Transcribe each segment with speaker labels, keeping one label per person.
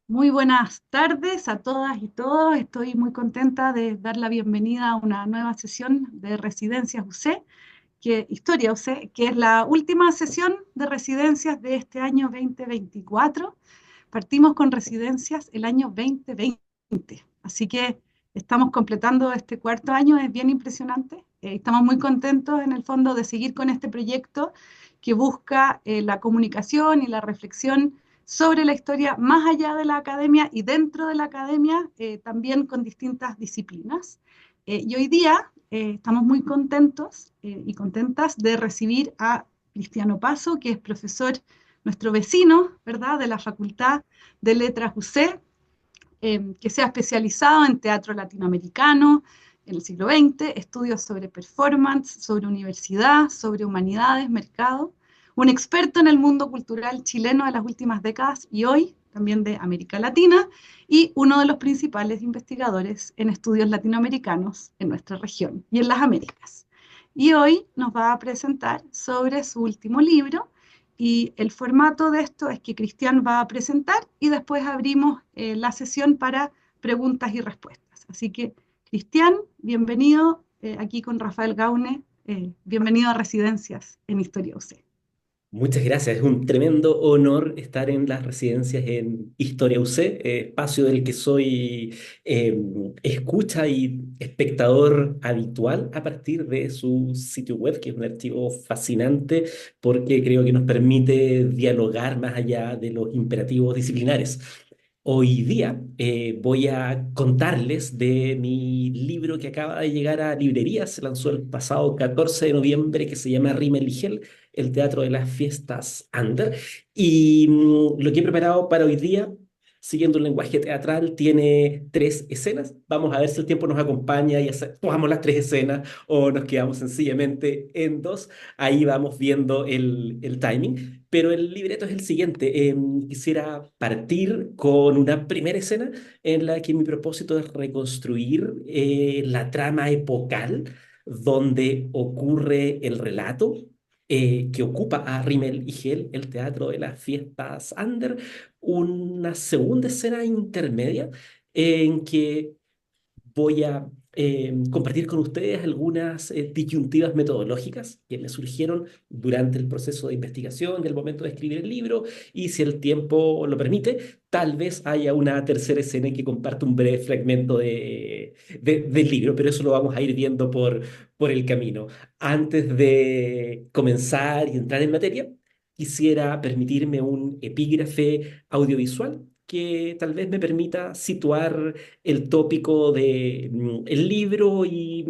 Speaker 1: Muy buenas tardes a todas y todos. Estoy muy contenta de dar la bienvenida a una nueva sesión de Residencias UC, Historia UC, que es la última sesión de residencias de este año 2024. Partimos con residencias el año 2020, así que estamos completando este cuarto año, es bien impresionante. Estamos muy contentos en el fondo de seguir con este proyecto que busca la comunicación y la reflexión sobre la historia más allá de la academia y dentro de la academia, también con distintas disciplinas. Y hoy día estamos muy contentos y contentas de recibir a Cristiano Paso, que es profesor, nuestro vecino, ¿verdad?, de la Facultad de Letras UC, que se ha especializado en teatro latinoamericano en el siglo XX, estudios sobre performance, sobre universidad, sobre humanidades, mercado, un experto en el mundo cultural chileno de las últimas décadas y hoy también de América Latina, y uno de los principales investigadores en estudios latinoamericanos en nuestra región y en las Américas. Y hoy nos va a presentar sobre su último libro, y el formato de esto es que Cristian va a presentar y después abrimos la sesión para preguntas y respuestas. Así que, Cristian, bienvenido aquí con Rafael Gaune. Bienvenido a Residencias en Historia UC.
Speaker 2: Muchas gracias, es un tremendo honor estar en las residencias en Historia UC, espacio del que soy eh, escucha y espectador habitual a partir de su sitio web, que es un archivo fascinante porque creo que nos permite dialogar más allá de los imperativos disciplinares. Hoy día voy a contarles de mi libro que acaba de llegar a librerías, se lanzó el pasado 14 de noviembre, que se llama Rimmel y Hell, el teatro de las fiestas under. Y lo que he preparado para hoy día, siguiendo un lenguaje teatral, tiene tres escenas. Vamos a ver si el tiempo nos acompaña y tomamos las tres escenas o nos quedamos sencillamente en dos. Ahí vamos viendo el timing. Pero el libreto es el siguiente. Quisiera partir con una primera escena en la que mi propósito es reconstruir la trama epocal donde ocurre el relato que ocupa a Rimmel y Hell, el teatro de las fiestas under, una segunda escena intermedia en que voy a compartir con ustedes algunas disyuntivas metodológicas que me surgieron durante el proceso de investigación y el momento de escribir el libro, y si el tiempo lo permite, tal vez haya una tercera escena en que comparto un breve fragmento del libro, pero eso lo vamos a ir viendo por el camino. Antes de comenzar y entrar en materia, quisiera permitirme un epígrafe audiovisual que tal vez me permita situar el tópico de el libro y,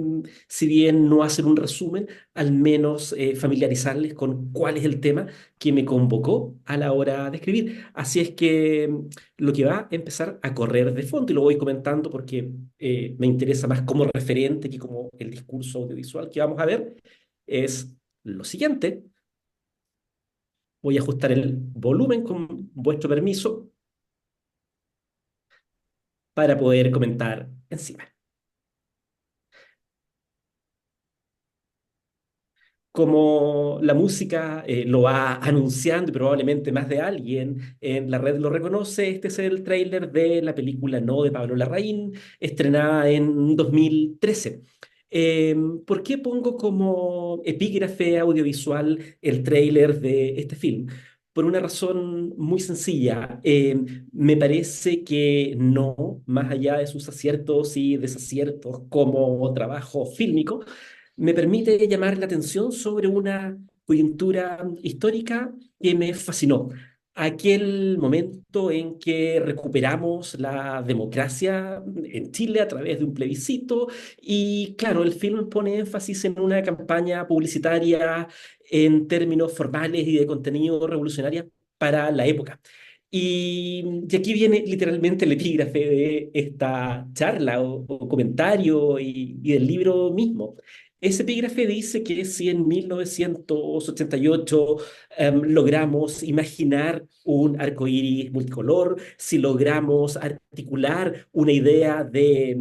Speaker 2: si bien no hacer un resumen, al menos familiarizarles con cuál es el tema que me convocó a la hora de escribir. Así es que lo que va a empezar a correr de fondo, y lo voy comentando porque me interesa más como referente que como el discurso audiovisual que vamos a ver, es lo siguiente. Voy a ajustar el volumen con vuestro permiso para poder comentar encima. Como la música lo va anunciando y probablemente más de alguien en la red lo reconoce, este es el tráiler de la película No de Pablo Larraín, estrenada en 2013. Eh, ¿Por qué pongo como epígrafe audiovisual el tráiler de este film? Por una razón muy sencilla. Me parece que no, más allá de sus aciertos y desaciertos como trabajo fílmico, me permite llamar la atención sobre una coyuntura histórica que me fascinó. Aquel momento en que recuperamos la democracia en Chile a través de un plebiscito y claro, el film pone énfasis en una campaña publicitaria en términos formales y de contenido revolucionaria para la época. Y aquí viene literalmente el epígrafe de esta charla o comentario y del libro mismo. Ese epígrafe dice que si en 1988 logramos imaginar un arco iris multicolor, si logramos articular una idea de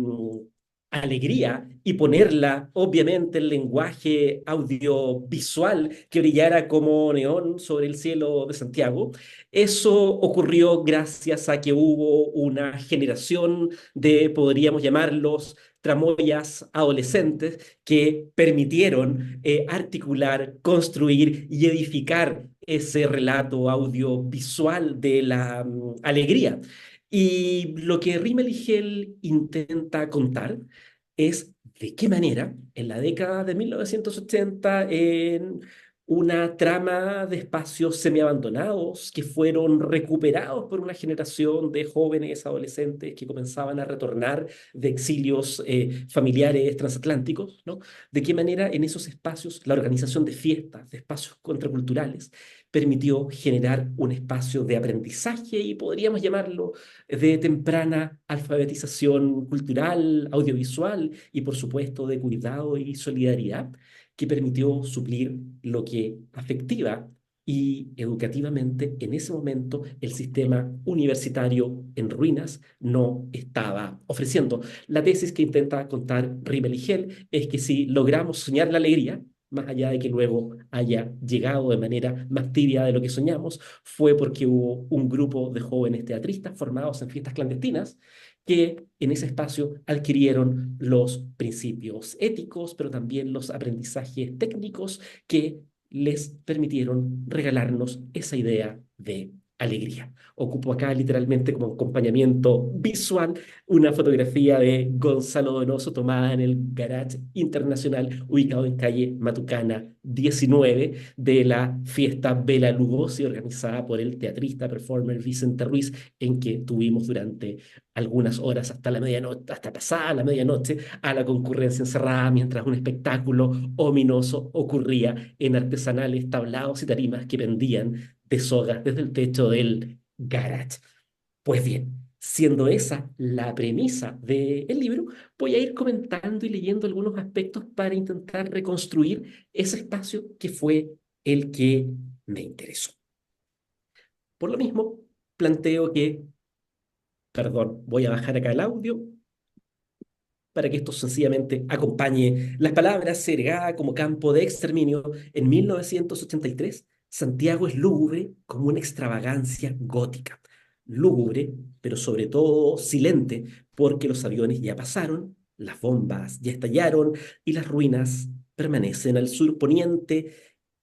Speaker 2: alegría y ponerla, obviamente, en lenguaje audiovisual que brillara como neón sobre el cielo de Santiago. Eso ocurrió gracias a que hubo una generación de, podríamos llamarlos, tramoyas adolescentes que permitieron articular, construir y edificar ese relato audiovisual de la alegría. Y lo que Rimmel y Hell intenta contar es de qué manera en la década de 1980, en una trama de espacios semiabandonados que fueron recuperados por una generación de jóvenes adolescentes que comenzaban a retornar de exilios familiares transatlánticos, ¿no? De qué manera en esos espacios la organización de fiestas, de espacios contraculturales, permitió generar un espacio de aprendizaje y podríamos llamarlo de temprana alfabetización cultural, audiovisual y por supuesto de cuidado y solidaridad que permitió suplir lo que afectiva y educativamente en ese momento el sistema universitario en ruinas no estaba ofreciendo. La tesis que intenta contar Rimmel y Hell es que si logramos soñar la alegría, más allá de que luego haya llegado de manera más tibia de lo que soñamos, fue porque hubo un grupo de jóvenes teatristas formados en fiestas clandestinas que en ese espacio adquirieron los principios éticos, pero también los aprendizajes técnicos que les permitieron regalarnos esa idea de alegría. Ocupo acá literalmente como acompañamiento visual una fotografía de Gonzalo Donoso tomada en el Garage Internacional ubicado en calle Matucana 19 de la fiesta Bela Lugosi organizada por el teatrista performer Vicente Ruiz en que tuvimos durante algunas horas hasta la medianoche, hasta pasada la medianoche, a la concurrencia encerrada mientras un espectáculo ominoso ocurría en artesanales tablados y tarimas que pendían de sogas desde el techo del garage. Pues bien, siendo esa la premisa del libro, voy a ir comentando y leyendo algunos aspectos para intentar reconstruir ese espacio que fue el que me interesó. Por lo mismo, planteo que, perdón, voy a bajar acá el audio para que esto sencillamente acompañe las palabras segregada como campo de exterminio. En 1983, Santiago es lúgubre como una extravagancia gótica. Lúgubre, pero sobre todo silente, porque los aviones ya pasaron, las bombas ya estallaron y las ruinas permanecen al sur poniente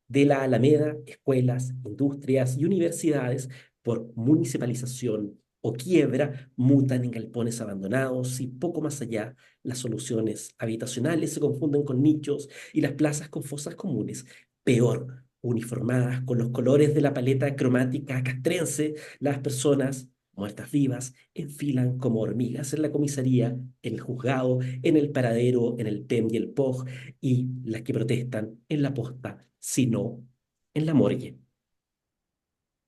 Speaker 2: de la Alameda, escuelas, industrias y universidades por municipalización o quiebra mutan en galpones abandonados y poco más allá las soluciones habitacionales se confunden con nichos y las plazas con fosas comunes. Peor, uniformadas con los colores de la paleta cromática castrense, las personas muertas vivas enfilan como hormigas en la comisaría, en el juzgado, en el paradero, en el PEM y el POG, y las que protestan en la posta, sino en la morgue.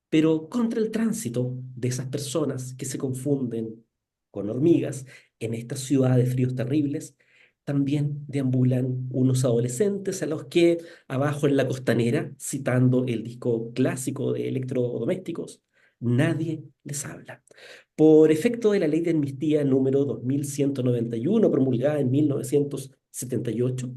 Speaker 2: Pero contra el tránsito de esas personas que se confunden con hormigas en esta ciudad de fríos terribles, también deambulan unos adolescentes a los que, abajo en la costanera, citando el disco clásico de electrodomésticos, nadie les habla. Por efecto de la ley de amnistía número 2191, promulgada en 1978,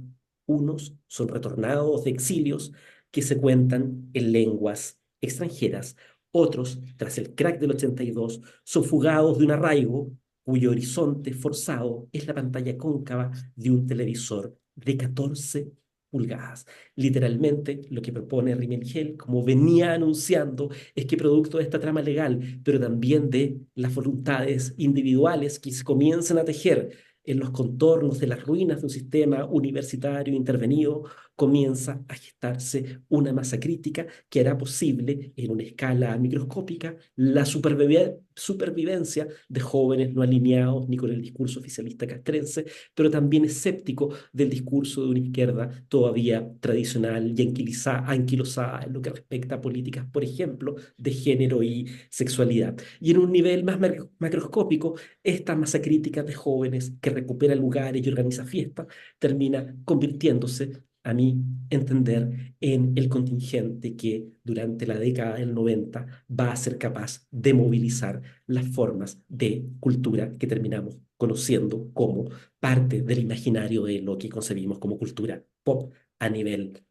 Speaker 2: unos son retornados de exilios que se cuentan en lenguas extranjeras. Otros, tras el crack del 82, son fugados de un arraigo cuyo horizonte forzado es la pantalla cóncava de un televisor de 14 pulgadas. Literalmente, lo que propone Rimmel, como venía anunciando, es que producto de esta trama legal, pero también de las voluntades individuales que se comienzan a tejer en los contornos de las ruinas de un sistema universitario intervenido, comienza a gestarse una masa crítica que hará posible, en una escala microscópica, la supervivencia de jóvenes no alineados ni con el discurso oficialista castrense, pero también escéptico del discurso de una izquierda todavía tradicional y anquilosada en lo que respecta a políticas, por ejemplo, de género y sexualidad. Y en un nivel más macroscópico, esta masa crítica de jóvenes que recupera lugares y organiza fiestas termina convirtiéndose a mi entender, en el contingente que durante la década del 90 va a ser capaz de movilizar las formas de cultura que terminamos conociendo como parte del imaginario de lo que concebimos como cultura pop a nivel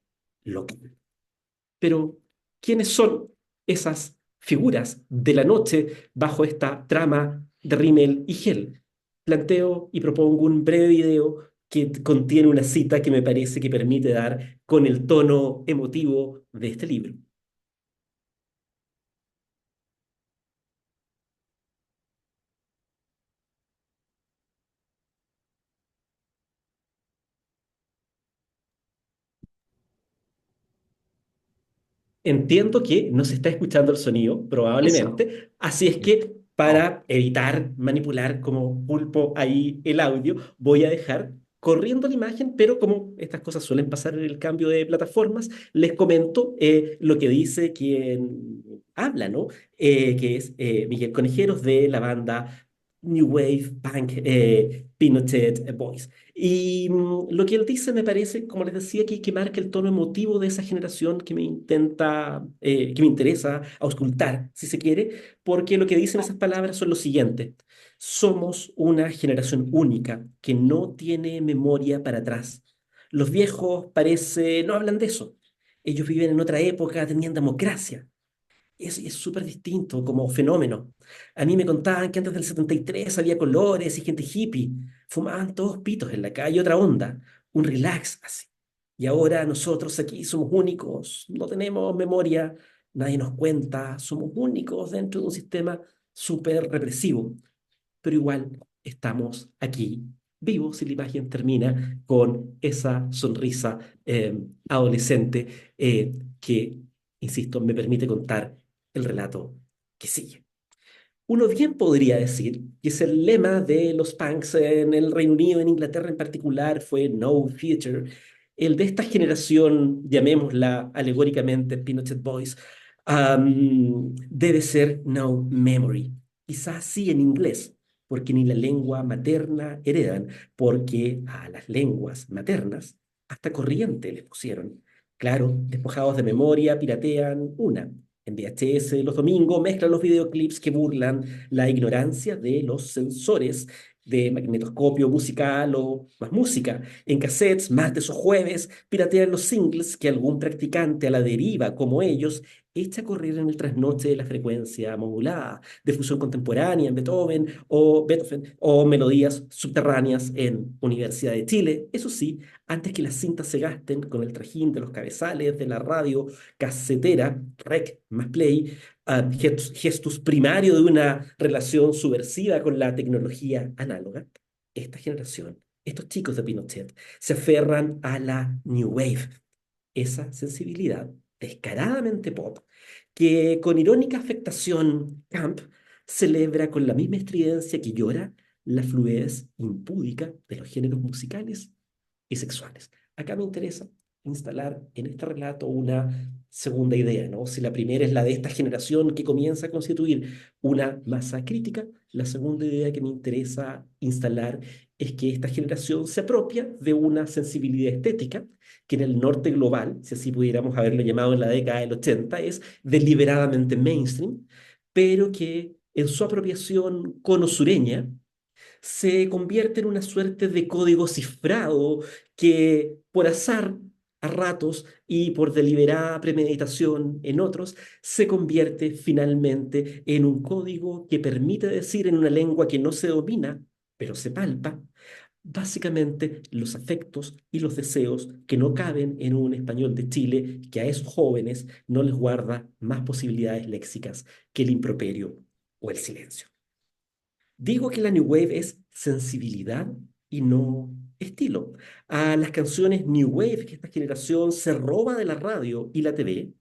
Speaker 2: local. Pero, ¿quiénes son esas figuras de la noche bajo esta trama de Rimmel y Hell? Planteo y propongo un breve video que contiene una cita que me parece que permite dar con el tono emotivo de este libro. Entiendo que no se está escuchando el sonido,
Speaker 1: Eso.
Speaker 2: probablemente, así es que para evitar manipular como pulpo ahí el audio, voy a dejar corriendo la imagen, pero como estas cosas suelen pasar en el cambio de plataformas, les comento lo que dice quien habla, ¿no? Que es Miguel Conejeros de la banda New Wave Punk Pinochet Boys. Y lo que él dice me parece, como les decía, que marca el tono emotivo de esa generación que me intenta, que me interesa auscultar, si se quiere, porque lo que dicen esas palabras son lo siguiente: somos una generación única que no tiene memoria para atrás. Los viejos parece no hablan de eso. Ellos viven en otra época, tenían democracia. Es súper distinto como fenómeno. A mí me contaban que antes del 73 había colores y gente hippie. Fumaban todos pitos en la calle, otra onda, un relax así. Y ahora nosotros aquí somos únicos, no tenemos memoria, nadie nos cuenta, somos únicos dentro de un sistema súper represivo, pero igual estamos aquí vivos y la imagen termina con esa sonrisa adolescente que, insisto, me permite contar el relato que sigue. Uno bien podría decir que es el lema de los punks en el Reino Unido, en Inglaterra en particular, fue No Future. El de esta generación, llamémosla alegóricamente Pinochet Boys, debe ser No Memory. Quizás sí en inglés, porque ni la lengua materna heredan, porque a las lenguas maternas hasta corriente les pusieron. Claro, despojados de memoria, piratean una en VHS los domingos, mezclan los videoclips que burlan la ignorancia de los sensores de magnetoscopio musical o más música. En cassettes, más de esos jueves, piratean los singles que algún practicante a la deriva, como ellos, echa a correr en el trasnoche de la frecuencia modulada, de fusión contemporánea en Beethoven o melodías subterráneas en Universidad de Chile. Eso sí, antes que las cintas se gasten con el trajín de los cabezales de la radio casetera, rec más play, gestus primario de una relación subversiva con la tecnología análoga, esta generación, estos chicos de Pinochet, se aferran a la New Wave, esa sensibilidad descaradamente pop que con irónica afectación camp celebra con la misma estridencia que llora la fluidez impúdica de los géneros musicales y sexuales. Acá me interesa instalar en este relato una segunda idea, ¿no? Si la primera es la de esta generación que comienza a constituir una masa crítica, la segunda idea que me interesa instalar es que esta generación se apropia de una sensibilidad estética que en el norte global, si así pudiéramos haberlo llamado en la década del 80, es deliberadamente mainstream, pero que en su apropiación cono-sureña se convierte en una suerte de código cifrado que por azar a ratos y por deliberada premeditación en otros, se convierte finalmente en un código que permite decir en una lengua que no se domina, pero se palpa, básicamente los afectos y los deseos que no caben en un español de Chile que a esos jóvenes no les guarda más posibilidades léxicas que el improperio o el silencio. Digo que la New Wave es sensibilidad y no estilo. A las canciones New Wave que esta generación se roba de la radio y la TV,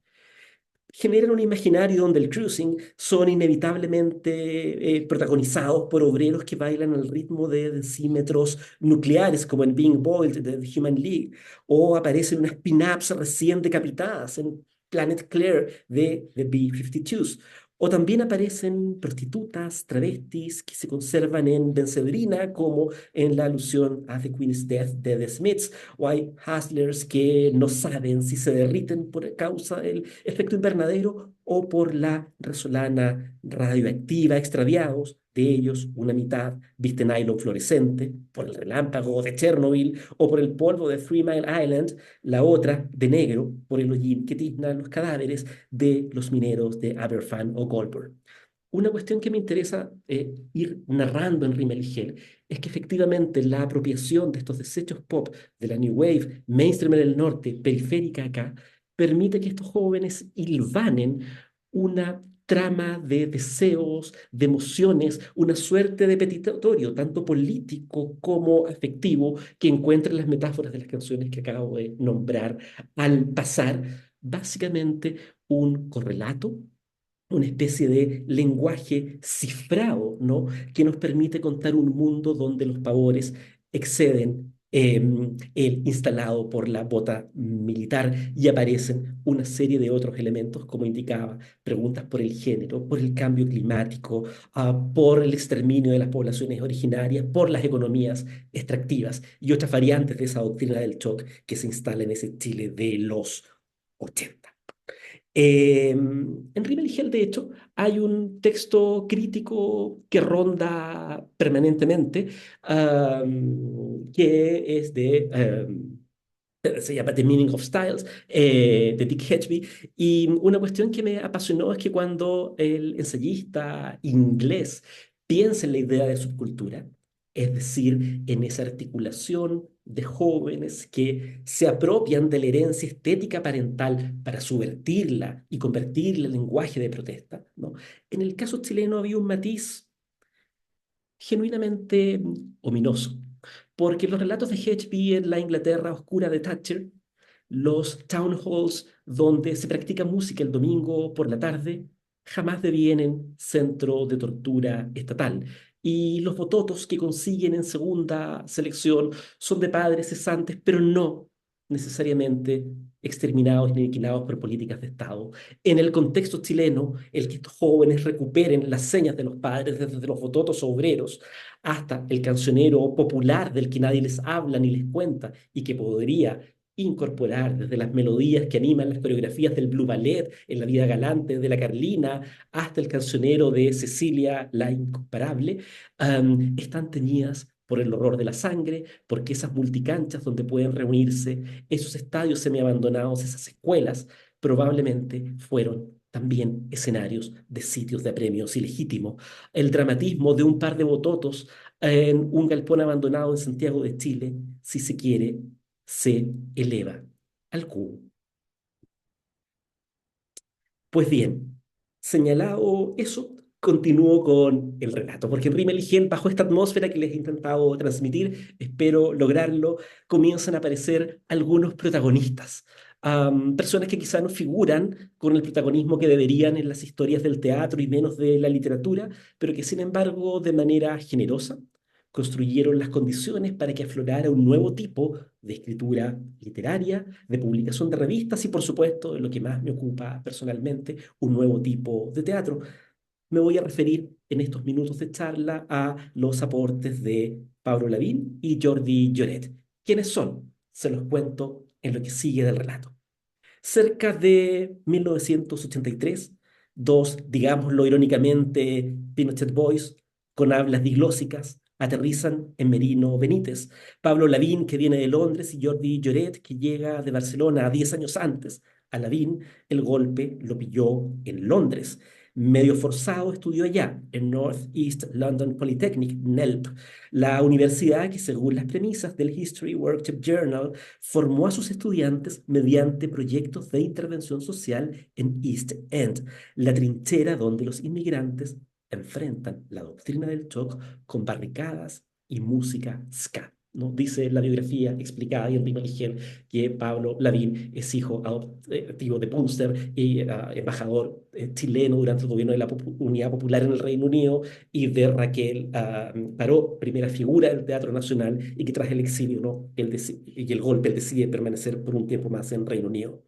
Speaker 2: generan un imaginario donde el cruising son inevitablemente protagonizados por obreros que bailan al ritmo de decímetros nucleares, como en Being Boiled de The Human League, o aparecen unas pin-ups recién decapitadas en Planet Claire de The B-52s, O también aparecen prostitutas, travestis que se conservan en Benzedrina, como en la alusión a The Queen's Death de The Smiths, o hay hustlers que no saben si se derriten por causa del efecto invernadero o por la resolana radioactiva, extraviados. De ellos, una mitad viste nylon fluorescente por el relámpago de Chernobyl o por el polvo de Three Mile Island, la otra de negro por el hollín que tiznan los cadáveres de los mineros de Aberfan o Goldberg. Una cuestión que me interesa ir narrando en Rimmel y Hell es que efectivamente la apropiación de estos desechos pop de la New Wave, mainstream en el norte, periférica acá, permite que estos jóvenes hilvanen una trama de deseos, de emociones, una suerte de petitorio, tanto político como afectivo, que encuentra en las metáforas de las canciones que acabo de nombrar, al pasar básicamente un correlato, una especie de lenguaje cifrado, ¿no? Que nos permite contar un mundo donde los pavores exceden el instalado por la bota militar y aparecen una serie de otros elementos, como indicaba, preguntas por el género, por el cambio climático, por el exterminio de las poblaciones originarias, por las economías extractivas y otras variantes de esa doctrina del shock que se instala en ese Chile de los 80. En Rimmel y Hell, de hecho, hay un texto crítico que ronda permanentemente, que es se llama The Meaning of Styles, de Dick Hedgeby. Y una cuestión que me apasionó es que cuando el ensayista inglés piensa en la idea de subcultura, es decir, en esa articulación de jóvenes que se apropian de la herencia estética parental para subvertirla y convertirla en lenguaje de protesta, ¿no? En el caso chileno había un matiz genuinamente ominoso, porque los relatos de Hedgeby en la Inglaterra oscura de Thatcher, los town halls donde se practica música el domingo por la tarde, jamás devienen centro de tortura estatal. Y los bototos que consiguen en segunda selección son de padres cesantes, pero no necesariamente exterminados ni aniquilados por políticas de Estado. En el contexto chileno, el que estos jóvenes recuperen las señas de los padres, desde los bototos obreros hasta el cancionero popular del que nadie les habla ni les cuenta y que podría incorporar desde las melodías que animan las coreografías del Blue Ballet en la vida galante de la Carlina hasta el cancionero de Cecilia la Incomparable, están teñidas por el horror de la sangre, porque esas multicanchas donde pueden reunirse, esos estadios semiabandonados, esas escuelas, probablemente fueron también escenarios de sitios de apremios ilegítimos. El dramatismo de un par de bototos en un galpón abandonado en Santiago de Chile, si se quiere, se eleva al cubo. Pues bien, señalado eso, continúo con el relato, porque en Rimmel y Hell, bajo esta atmósfera que les he intentado transmitir, espero lograrlo, comienzan a aparecer algunos protagonistas, personas que quizá no figuran con el protagonismo que deberían en las historias del teatro y menos de la literatura, pero que sin embargo de manera generosa construyeron las condiciones para que aflorara un nuevo tipo de escritura literaria, de publicación de revistas y, por supuesto, lo que más me ocupa personalmente, un nuevo tipo de teatro. Me voy a referir en estos minutos de charla a los aportes de Pablo Lavín y Jordi Lloret. ¿Quiénes son? Se los cuento en lo que sigue del relato. Cerca de 1983, dos, digámoslo irónicamente, Pinochet Boys con hablas diglósicas aterrizan en Merino Benítez. Pablo Lavín, que viene de Londres, y Jordi Lloret, que llega de Barcelona 10 años antes. A Lavín el golpe lo pilló en Londres. Medio forzado estudió allá, en North East London Polytechnic, NELP, la universidad que, según las premisas del History Workshop Journal, formó a sus estudiantes mediante proyectos de intervención social en East End, la trinchera donde los inmigrantes enfrentan la doctrina del shock con barricadas y música ska, ¿no? Dice la biografía explicada y en Rimmel y Hell que Pablo Lavín es hijo adoptivo de Punster y embajador chileno durante el gobierno de la Unidad Popular en el Reino Unido, y de Raquel Paró, primera figura del Teatro Nacional, y que tras el exilio, ¿no? Y el golpe él decide permanecer por un tiempo más en Reino Unido.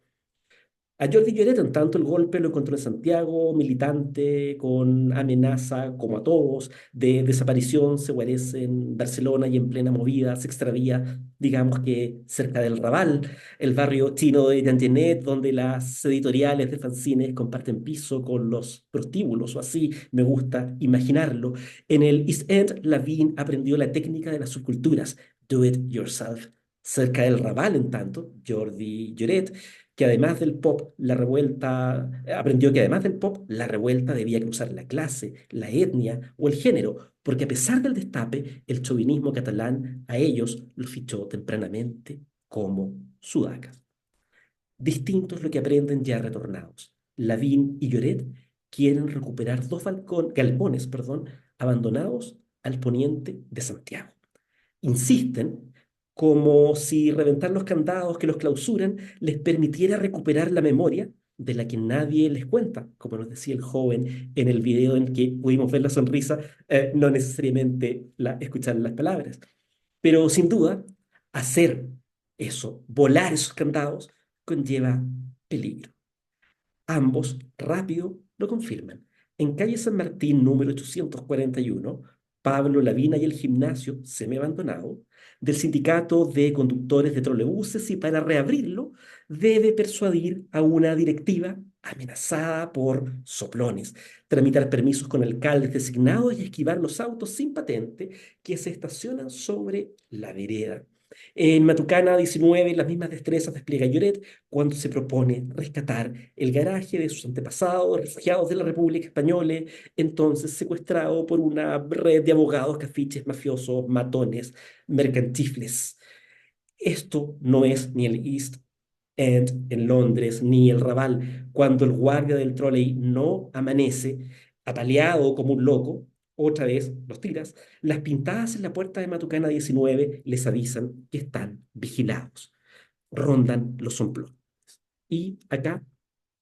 Speaker 2: A Jordi Lloret, en tanto, el golpe lo encontró en Santiago, militante, con amenaza, como a todos, de desaparición, se guarece en Barcelona y en plena movida, se extravía, digamos que cerca del Raval, el barrio chino de Llangenet, donde las editoriales de fanzines comparten piso con los prostíbulos, o así me gusta imaginarlo. En el East End, Lavín aprendió la técnica de las subculturas, do it yourself. Cerca del Raval, en tanto, Jordi Lloret que además del pop, la revuelta, aprendió que además del pop, la revuelta debía cruzar la clase, la etnia o el género, porque a pesar del destape, el chauvinismo catalán a ellos los fichó tempranamente como sudacas. Distinto es lo que aprenden ya retornados. Lavín y Lloret quieren recuperar dos galpones, abandonados al poniente de Santiago. Insisten como si reventar los candados que los clausuran les permitiera recuperar la memoria de la que nadie les cuenta, como nos decía el joven en el video en que pudimos ver la sonrisa, no necesariamente escuchar las palabras. Pero sin duda, hacer eso, volar esos candados, conlleva peligro. Ambos rápido lo confirman. En calle San Martín, número 841, Pablo Lavina y el gimnasio semi-abandonado del sindicato de conductores de trolebuses y para reabrirlo debe persuadir a una directiva amenazada por soplones, tramitar permisos con alcaldes designados y esquivar los autos sin patente que se estacionan sobre la vereda. En Matucana 19, las mismas destrezas despliega Lloret cuando se propone rescatar el garaje de sus antepasados, refugiados de la República Española, entonces secuestrado por una red de abogados, cafiches, mafiosos, matones, mercantifles. Esto no es ni el East End en Londres, ni el Raval. Cuando el guardia del trolley no amanece, apaleado como un loco, otra vez los tiras, las pintadas en la puerta de Matucana 19 les avisan que están vigilados. Rondan los somplones. Y acá,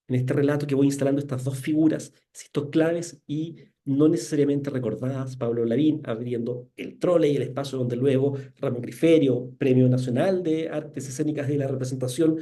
Speaker 2: en este relato que voy instalando estas dos figuras, insisto, claves y no necesariamente recordadas, Pablo Lavín abriendo el trole y el espacio donde luego Ramón Griferio, Premio Nacional de Artes Escénicas de la Representación,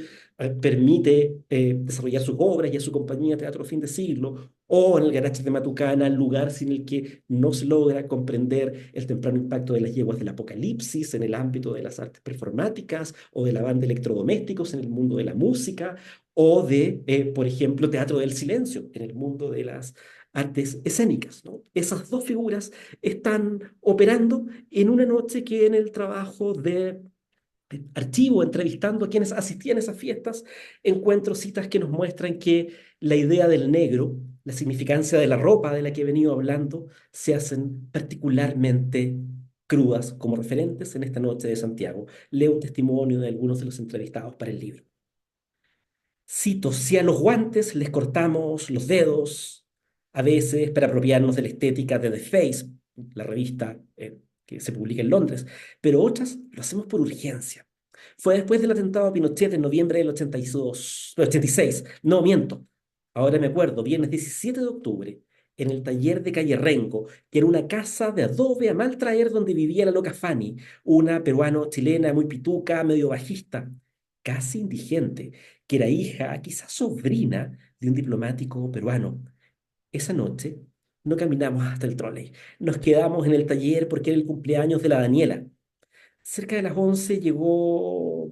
Speaker 2: permite desarrollar sus obras y a su compañía Teatro Fin de Siglo, o en el Garaje de Matucana, lugar sin el que no se logra comprender el temprano impacto de las yeguas del apocalipsis en el ámbito de las artes performáticas o de la banda de electrodomésticos en el mundo de la música, o de, por ejemplo, Teatro del Silencio en el mundo de las artes escénicas, ¿no? Esas dos figuras están operando en una noche que en el trabajo de archivo, entrevistando a quienes asistían a esas fiestas, encuentro citas que nos muestran que la idea del negro, la significancia de la ropa de la que he venido hablando, se hacen particularmente crudas como referentes en esta noche de Santiago. Leo un testimonio de algunos de los entrevistados para el libro. Cito, si a los guantes les cortamos los dedos, a veces para apropiarnos de la estética de The Face, la revista que se publica en Londres, pero otras lo hacemos por urgencia. Fue después del atentado a Pinochet en noviembre del 82, 86. No, miento. Ahora me acuerdo, viernes 17 de octubre, en el taller de calle Rengo, que era una casa de adobe a mal traer donde vivía la loca Fanny, una peruano-chilena muy pituca, medio bajista, casi indigente, que era hija, quizás sobrina, de un diplomático peruano. Esa noche no caminamos hasta el trolley, nos quedamos en el taller porque era el cumpleaños de la Daniela. Cerca de las 11 llegó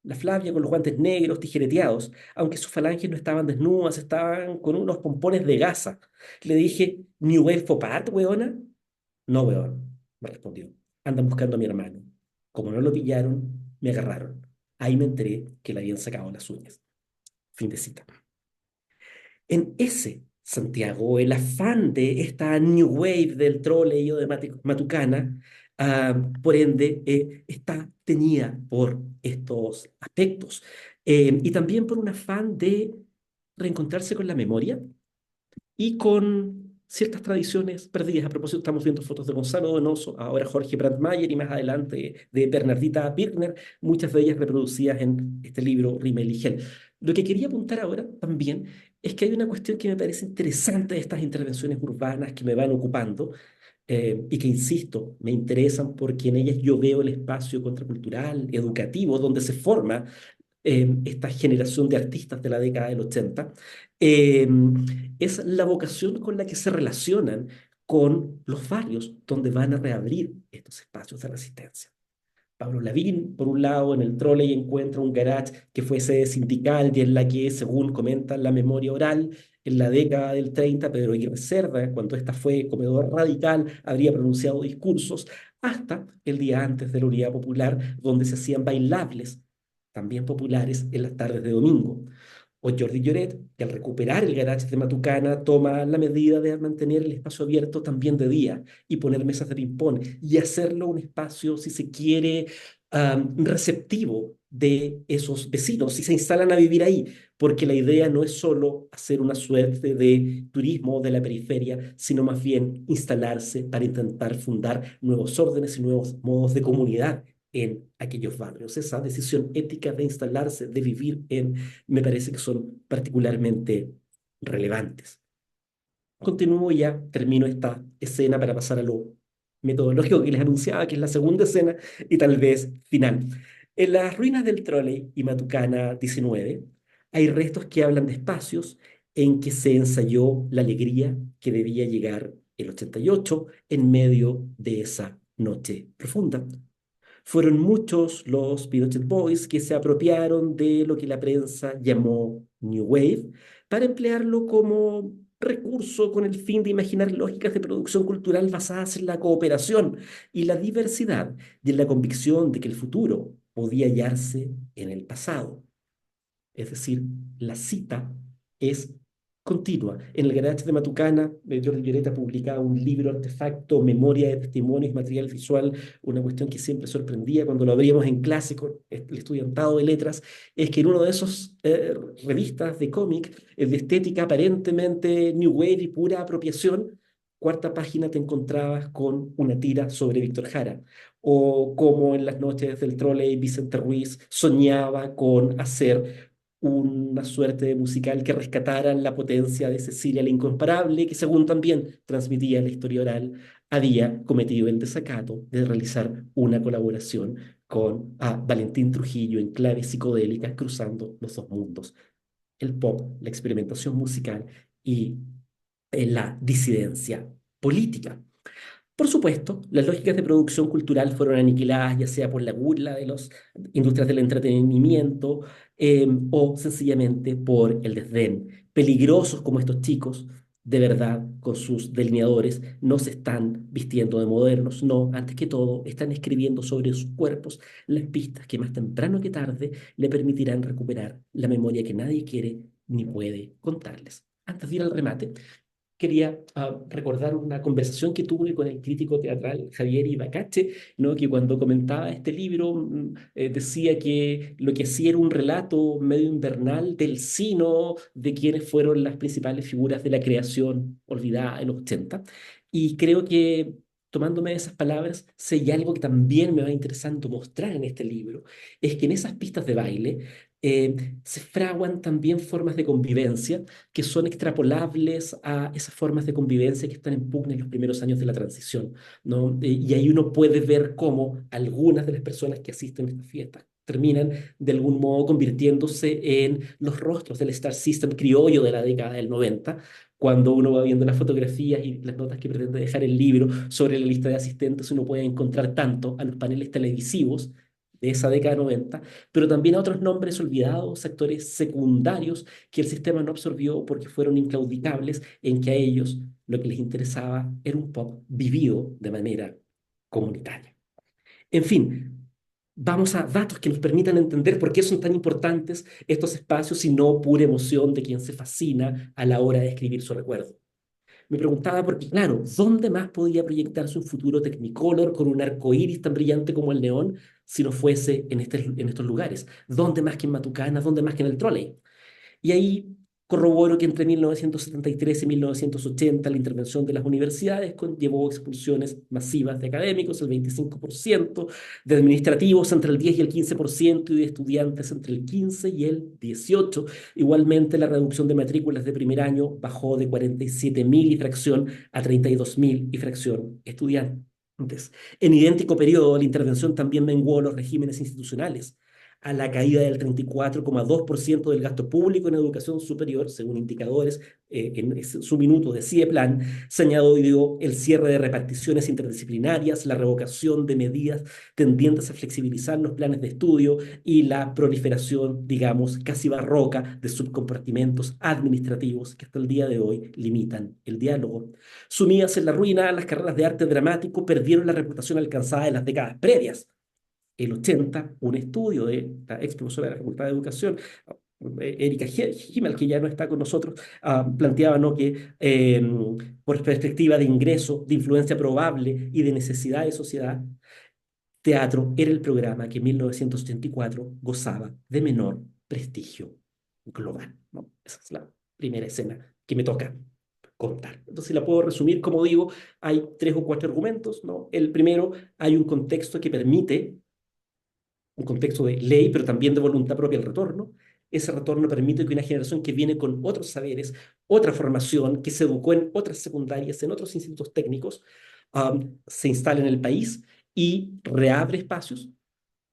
Speaker 2: la Flavia con los guantes negros, tijereteados, aunque sus falanges no estaban desnudas, estaban con unos pompones de gasa. Le dije, ¿New Wave Pop Art, weona? No, weón, me respondió. Andan buscando a mi hermano. Como no lo pillaron, me agarraron. Ahí me enteré que le habían sacado las uñas. Fin de cita. En ese Santiago, el afán de esta new wave del troleo de Matucana, por ende, está teñida por estos aspectos. Y también por un afán de reencontrarse con la memoria y con ciertas tradiciones perdidas. A propósito, estamos viendo fotos de Gonzalo Donoso, ahora Jorge Brandmeier y más adelante de Bernardita Birkner, muchas de ellas reproducidas en este libro Rimmel y Hell. Lo que quería apuntar ahora también es que hay una cuestión que me parece interesante de estas intervenciones urbanas que me van ocupando y que, insisto, me interesan porque en ellas yo veo el espacio contracultural, educativo, donde se forma esta generación de artistas de la década del 80, eh, es la vocación con la que se relacionan con los barrios donde van a reabrir estos espacios de resistencia. Pablo Lavín, por un lado, en el Trolley encuentra un garage que fue sede sindical y en la que, según comenta la memoria oral, en la década del 30, Pedro Aguirre Cerda, cuando ésta fue comedor radical, habría pronunciado discursos, hasta el día antes de la Unidad Popular, donde se hacían bailables, también populares, en las tardes de domingo. O Jordi Lloret, que al recuperar el garage de Matucana toma la medida de mantener el espacio abierto también de día y poner mesas de ping-pong y hacerlo un espacio, si se quiere, receptivo de esos vecinos y se instalan a vivir ahí, porque la idea no es solo hacer una suerte de turismo de la periferia, sino más bien instalarse para intentar fundar nuevos órdenes y nuevos modos de comunidad en aquellos barrios. Esa decisión ética de instalarse, de vivir en, me parece que son particularmente relevantes. Continúo ya, termino esta escena para pasar a lo metodológico que les anunciaba, que es la segunda escena y tal vez final. En las ruinas del Trolley y Matucana 19 hay restos que hablan de espacios en que se ensayó la alegría que debía llegar el 88 en medio de esa noche profunda. Fueron muchos los Pinochet Boys que se apropiaron de lo que la prensa llamó New Wave para emplearlo como recurso con el fin de imaginar lógicas de producción cultural basadas en la cooperación y la diversidad y en la convicción de que el futuro podía hallarse en el pasado. Es decir, la cita es continua. En el garage de Matucana, Jordi Lloreta publicaba un libro artefacto, memoria de testimonios, material visual, una cuestión que siempre sorprendía cuando lo abríamos en clase con el estudiantado de letras, es que en uno de esos revistas de cómic, de estética aparentemente new wave y pura apropiación, cuarta página te encontrabas con una tira sobre Víctor Jara, o como en las noches del Trolley Vicente Ruiz soñaba con hacer una suerte de musical que rescatara la potencia de Cecilia la Incomparable, que según también transmitía la historia oral, había cometido el desacato de realizar una colaboración con Valentín Trujillo en claves psicodélicas cruzando los dos mundos, el pop, la experimentación musical y la disidencia política. Por supuesto, las lógicas de producción cultural fueron aniquiladas ya sea por la burla de las industrias del entretenimiento o sencillamente por el desdén. Peligrosos como estos chicos, de verdad, con sus delineadores, no se están vistiendo de modernos, no, antes que todo, están escribiendo sobre sus cuerpos las pistas que más temprano que tarde le permitirán recuperar la memoria que nadie quiere ni puede contarles. Antes de ir al remate, quería recordar una conversación que tuve con el crítico teatral Javier Ibacache, ¿no? Que cuando comentaba este libro decía que lo que hacía era un relato medio invernal del sino de quienes fueron las principales figuras de la creación olvidada en los 80. Y creo que tomándome de esas palabras, si hay algo que también me va interesando mostrar en este libro, es que en esas pistas de baile se fraguan también formas de convivencia que son extrapolables a esas formas de convivencia que están en pugna en los primeros años de la transición, ¿no? Y ahí uno puede ver cómo algunas de las personas que asisten a estas fiestas terminan de algún modo convirtiéndose en los rostros del Star System criollo de la década del 90, cuando uno va viendo las fotografías y las notas que pretende dejar el libro sobre la lista de asistentes, uno puede encontrar tanto a los paneles televisivos de esa década 90, pero también a otros nombres olvidados, actores secundarios que el sistema no absorbió porque fueron inclaudicables, en que a ellos lo que les interesaba era un pop vivido de manera comunitaria. En fin, vamos a datos que nos permitan entender por qué son tan importantes estos espacios y no pura emoción de quien se fascina a la hora de escribir su recuerdo. Me preguntaba porque, claro, ¿dónde más podía proyectarse un futuro Technicolor con un arco iris tan brillante como el neón si no fuese en estos lugares? ¿Dónde más que en Matucana? ¿Dónde más que en el Trolley? Y ahí corroboro que entre 1973 y 1980 la intervención de las universidades conllevó expulsiones masivas de académicos, el 25%, de administrativos entre el 10 y el 15% y de estudiantes entre el 15 y el 18%. Igualmente, la reducción de matrículas de primer año bajó de 47.000 y fracción a 32.000 y fracción estudiantes. En idéntico periodo, la intervención también menguó los regímenes institucionales. a la caída del 34,2% del gasto público en educación superior, según indicadores en su minuto de CIEPLAN, se añadió el cierre de reparticiones interdisciplinarias, la revocación de medidas tendientes a flexibilizar los planes de estudio y la proliferación, digamos, casi barroca de subcompartimentos administrativos que hasta el día de hoy limitan el diálogo. Sumidas en la ruina, las carreras de arte dramático perdieron la reputación alcanzada en las décadas previas. El 80, un estudio de la ex profesora de la Facultad de Educación, Erika Himmel, que ya no está con nosotros, planteaba, ¿no?, que por perspectiva de ingreso, de influencia probable y de necesidad de sociedad, teatro era el programa que en 1984 gozaba de menor prestigio global, ¿no? Esa es la primera escena que me toca contar. Entonces la puedo resumir, como digo, hay 3 o 4 argumentos, ¿no? El primero, hay un contexto que permite, un contexto de ley, pero también de voluntad propia el retorno. Ese retorno permite que una generación que viene con otros saberes, otra formación, que se educó en otras secundarias, en otros institutos técnicos, se instale en el país y reabre espacios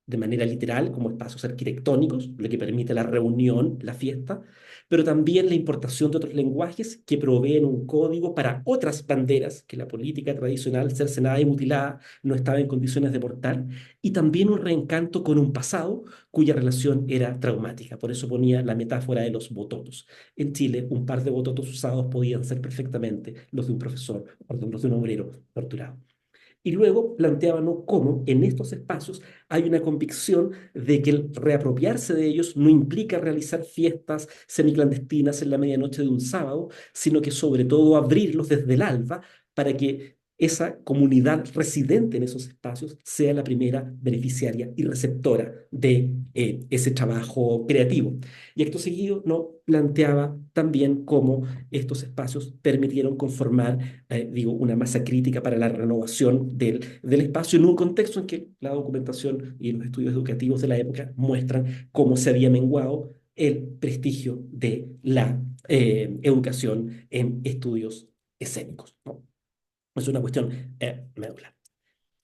Speaker 2: de manera literal, como espacios arquitectónicos, lo que permite la reunión, la fiesta, pero también la importación de otros lenguajes que proveen un código para otras banderas que la política tradicional, cercenada y mutilada, no estaba en condiciones de portar, y también un reencanto con un pasado cuya relación era traumática. Por eso ponía la metáfora de los bototos. En Chile, un par de bototos usados podían ser perfectamente los de un profesor, perdón, los de un obrero torturado. Y luego planteaban, ¿no?, cómo en estos espacios hay una convicción de que el reapropiarse de ellos no implica realizar fiestas semiclandestinas en la medianoche de un sábado, sino que sobre todo abrirlos desde el alba para que esa comunidad residente en esos espacios sea la primera beneficiaria y receptora de ese trabajo creativo. Y acto seguido no planteaba también cómo estos espacios permitieron conformar, digo, una masa crítica para la renovación del espacio en un contexto en que la documentación y los estudios educativos de la época muestran cómo se había menguado el prestigio de la educación en estudios escénicos, ¿no? Es una cuestión medular.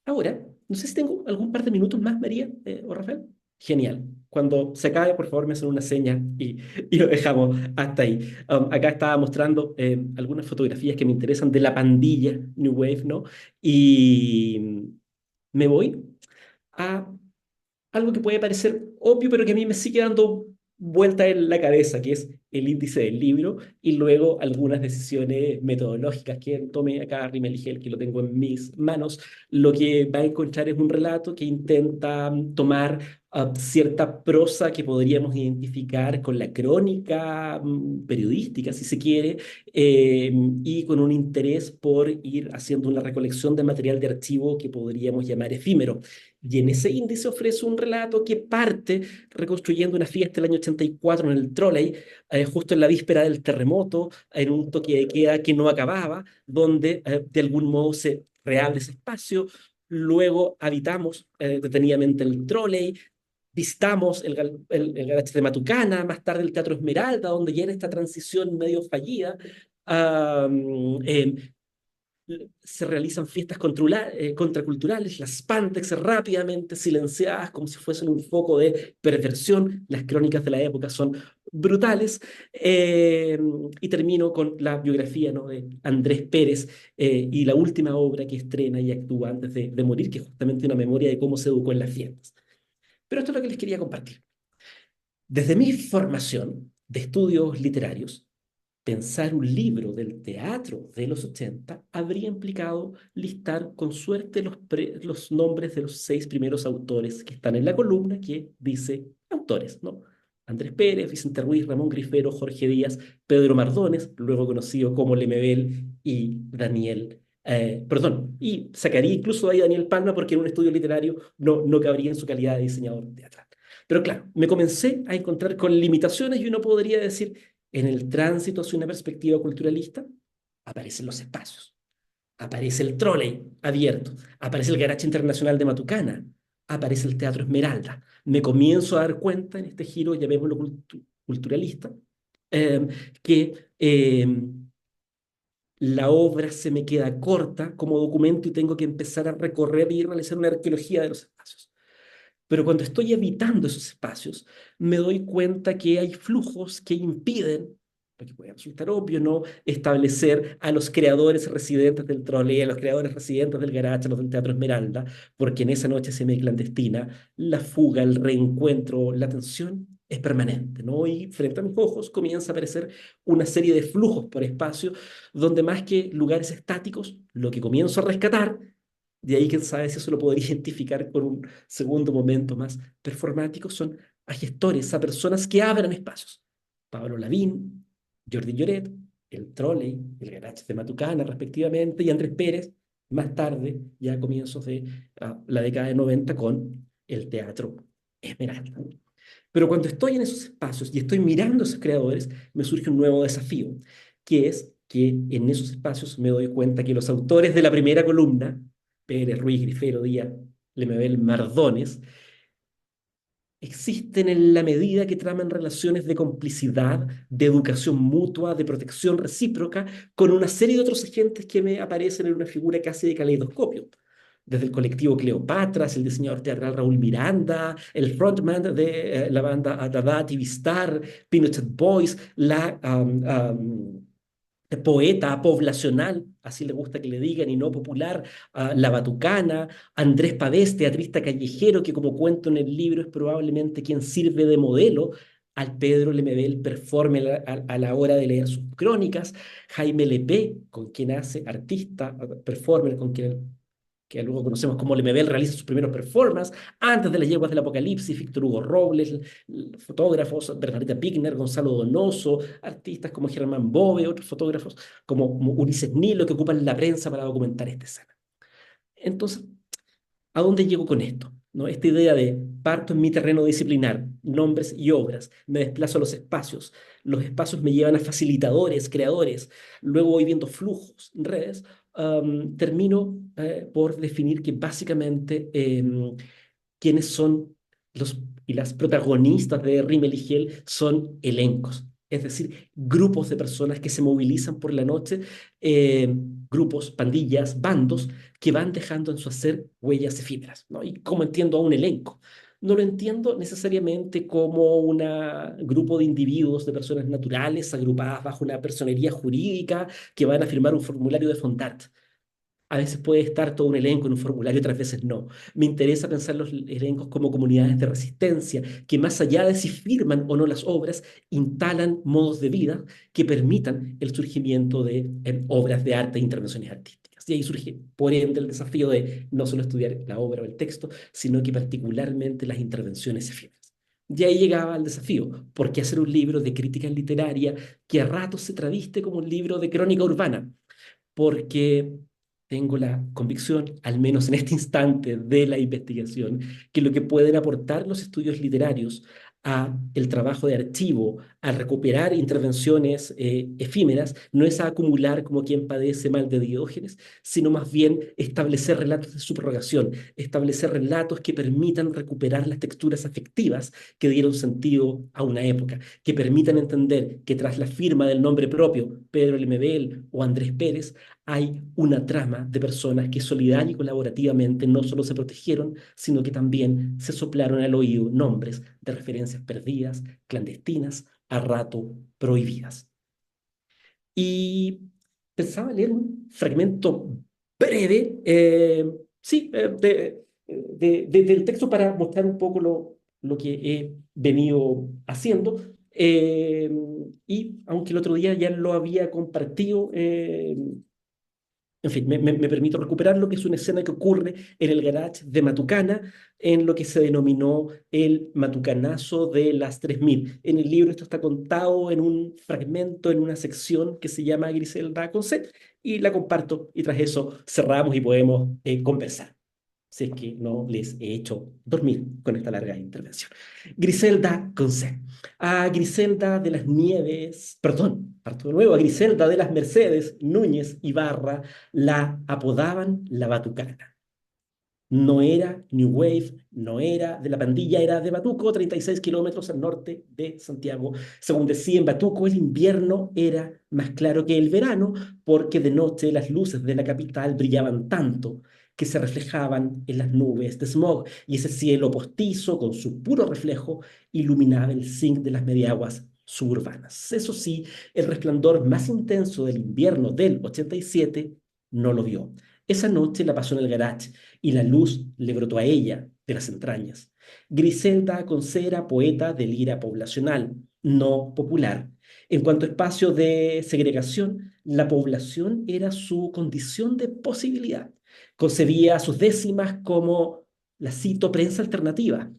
Speaker 2: Ahora, no sé si tengo algún par de minutos más, María o Rafael. Genial. Cuando se acabe, por favor, me hacen una seña y lo dejamos hasta ahí. Acá estaba mostrando algunas fotografías que me interesan de la pandilla New Wave, ¿no? Y me voy a algo que puede parecer obvio, pero que a mí me sigue dando vuelta en la cabeza, que es el índice del libro, y luego algunas decisiones metodológicas. Quien tome acá Rimel Hell, que lo tengo en mis manos, lo que va a encontrar es un relato que intenta tomar cierta prosa que podríamos identificar con la crónica periodística, si se quiere, y con un interés por ir haciendo una recolección de material de archivo que podríamos llamar efímero. Y en ese índice ofrece un relato que parte reconstruyendo una fiesta del año 84 en el Trolley, justo en la víspera del terremoto, en un toque de queda que no acababa, donde de algún modo se reabre ese espacio. Luego habitamos detenidamente el Trolley, visitamos el Garaje de Matucana, más tarde el Teatro Esmeralda, donde ya en esta transición medio fallida. ah, em, Se realizan fiestas contraculturales, las Pantex rápidamente silenciadas como si fuesen un foco de perversión. Las crónicas de la época son brutales. Y termino con la biografía, ¿no?, de Andrés Pérez y la última obra que estrena y actúa antes de morir, que es justamente una memoria de cómo se educó en las fiestas. Pero esto es lo que les quería compartir. Desde mi formación de estudios literarios, pensar un libro del teatro de los 80 habría implicado listar con suerte los nombres de los 6 primeros autores que están en la columna que dice autores, ¿no? Andrés Pérez, Vicente Ruiz, Ramón Grifero, Jorge Díaz, Pedro Mardones, luego conocido como Lemebel, y Daniel, perdón, y sacaría incluso ahí a Daniel Palma porque en un estudio literario no cabría en su calidad de diseñador teatral. Pero claro, me comencé a encontrar con limitaciones y uno podría decir, en el tránsito hacia una perspectiva culturalista, aparecen los espacios, aparece el trolley abierto, aparece el Garaje Internacional de Matucana, aparece el Teatro Esmeralda. Me comienzo a dar cuenta en este giro, llamémoslo culturalista, eh, que la obra se me queda corta como documento y tengo que empezar a recorrer y realizar una arqueología de los espacios. Pero cuando estoy habitando esos espacios, me doy cuenta que hay flujos que impiden, lo que puede resultar obvio, ¿no? Establecer a los creadores residentes del trole, a los creadores residentes del garage, a los del Teatro Esmeralda, porque en esa noche semiclandestina, la fuga, el reencuentro, la tensión es permanente, ¿no? Y frente a mis ojos comienza a aparecer una serie de flujos por espacio, donde más que lugares estáticos, lo que comienzo a rescatar, de ahí quién sabe si eso lo podría identificar con un segundo momento más performático, son a gestores, a personas que abran espacios. Pablo Lavín, Jordi Lloret, el Trolley, el Garage de Matucana, respectivamente, y Andrés Pérez, más tarde, ya a comienzos de la década de 90, con el Teatro Esmeralda. Pero cuando estoy en esos espacios y estoy mirando a esos creadores, me surge un nuevo desafío, que es que en esos espacios me doy cuenta que los autores de la primera columna, Pérez, Ruiz, Grifero, Díaz, Lemebel, Mardones, existen en la medida que traman relaciones de complicidad, de educación mutua, de protección recíproca, con una serie de otros agentes que me aparecen en una figura casi de caleidoscopio. Desde el colectivo Cleopatras, el diseñador teatral Raúl Miranda, el frontman de la banda Dada TV Star, Pinochet Boys, la poeta poblacional, así le gusta que le digan, y no popular, La Batucana, Andrés Pavés, teatrista callejero, que como cuento en el libro es probablemente quien sirve de modelo al Pedro Lemebel performe a la hora de leer sus crónicas, Jaime Lepé, con quien hace artista, performer, con quien que luego conocemos como Lemebel realiza sus primeros performances, antes de las yeguas del apocalipsis, Víctor Hugo Robles, fotógrafos, Bernadetta Pigner, Gonzalo Donoso, artistas como Germán Bove, otros fotógrafos como Ulises Nilo, que ocupan la prensa para documentar esta escena. Entonces, ¿a dónde llego con esto? ¿No? Esta idea de parto en mi terreno disciplinar, nombres y obras, me desplazo a los espacios me llevan a facilitadores, creadores, luego voy viendo flujos, redes, termino por definir que básicamente quienes son los y las protagonistas de Rimmel y Hell son elencos, es decir, grupos de personas que se movilizan por la noche, eh, grupos, pandillas, bandos, que van dejando en su hacer huellas efímeras, ¿no? ¿Y cómo entiendo a un elenco? No lo entiendo necesariamente como un grupo de individuos, de personas naturales, agrupadas bajo una personería jurídica que van a firmar un formulario de Fondart. A veces puede estar todo un elenco en un formulario, otras veces no. Me interesa pensar los elencos como comunidades de resistencia, que más allá de si firman o no las obras, instalan modos de vida que permitan el surgimiento de obras de arte e intervenciones artísticas. Y ahí surge, por ende, el desafío de no solo estudiar la obra o el texto, sino que particularmente las intervenciones efímeras. Y ahí llegaba el desafío, ¿por qué hacer un libro de crítica literaria que a ratos se traviste como un libro de crónica urbana? Porque tengo la convicción, al menos en este instante de la investigación, que lo que pueden aportar los estudios literarios a el trabajo de archivo, a recuperar intervenciones efímeras, no es a acumular como quien padece mal de Diógenes, sino más bien establecer relatos de subrogación, establecer relatos que permitan recuperar las texturas afectivas que dieron sentido a una época, que permitan entender que tras la firma del nombre propio, Pedro Lemebel o Andrés Pérez, hay una trama de personas que solidaria y colaborativamente no solo se protegieron, sino que también se soplaron al oído nombres de referencias perdidas, clandestinas, a rato prohibidas. Y pensaba leer un fragmento breve, sí, del texto para mostrar un poco lo que he venido haciendo. Y aunque el otro día ya lo había compartido, en fin, me permito recuperar lo que es una escena que ocurre en el garage de Matucana, en lo que se denominó el Matucanazo de las 3000. En el libro esto está contado en un fragmento, en una sección que se llama Griselda con C, y la comparto, y tras eso cerramos y podemos conversar, si es que no les he hecho dormir con esta larga intervención. Griselda con C. A Griselda de las Nieves, perdón, parto de nuevo, a Griselda de las Mercedes, Núñez y Barra la apodaban la Batucana. No era New Wave, no era de la pandilla, era de Batuco, 36 kilómetros al norte de Santiago. Según decía en Batuco, el invierno era más claro que el verano, porque de noche las luces de la capital brillaban tanto que se reflejaban en las nubes de smog, y ese cielo postizo, con su puro reflejo, iluminaba el zinc de las mediaguas suburbanas. Eso sí, el resplandor más intenso del invierno del 87 no lo vio. Esa noche la pasó en el garage y la luz le brotó a ella de las entrañas. Griselda Conce era poeta de lira poblacional, no popular. En cuanto a espacio de segregación, la población era su condición de posibilidad. Concebía sus décimas como, la cito, prensa alternativa,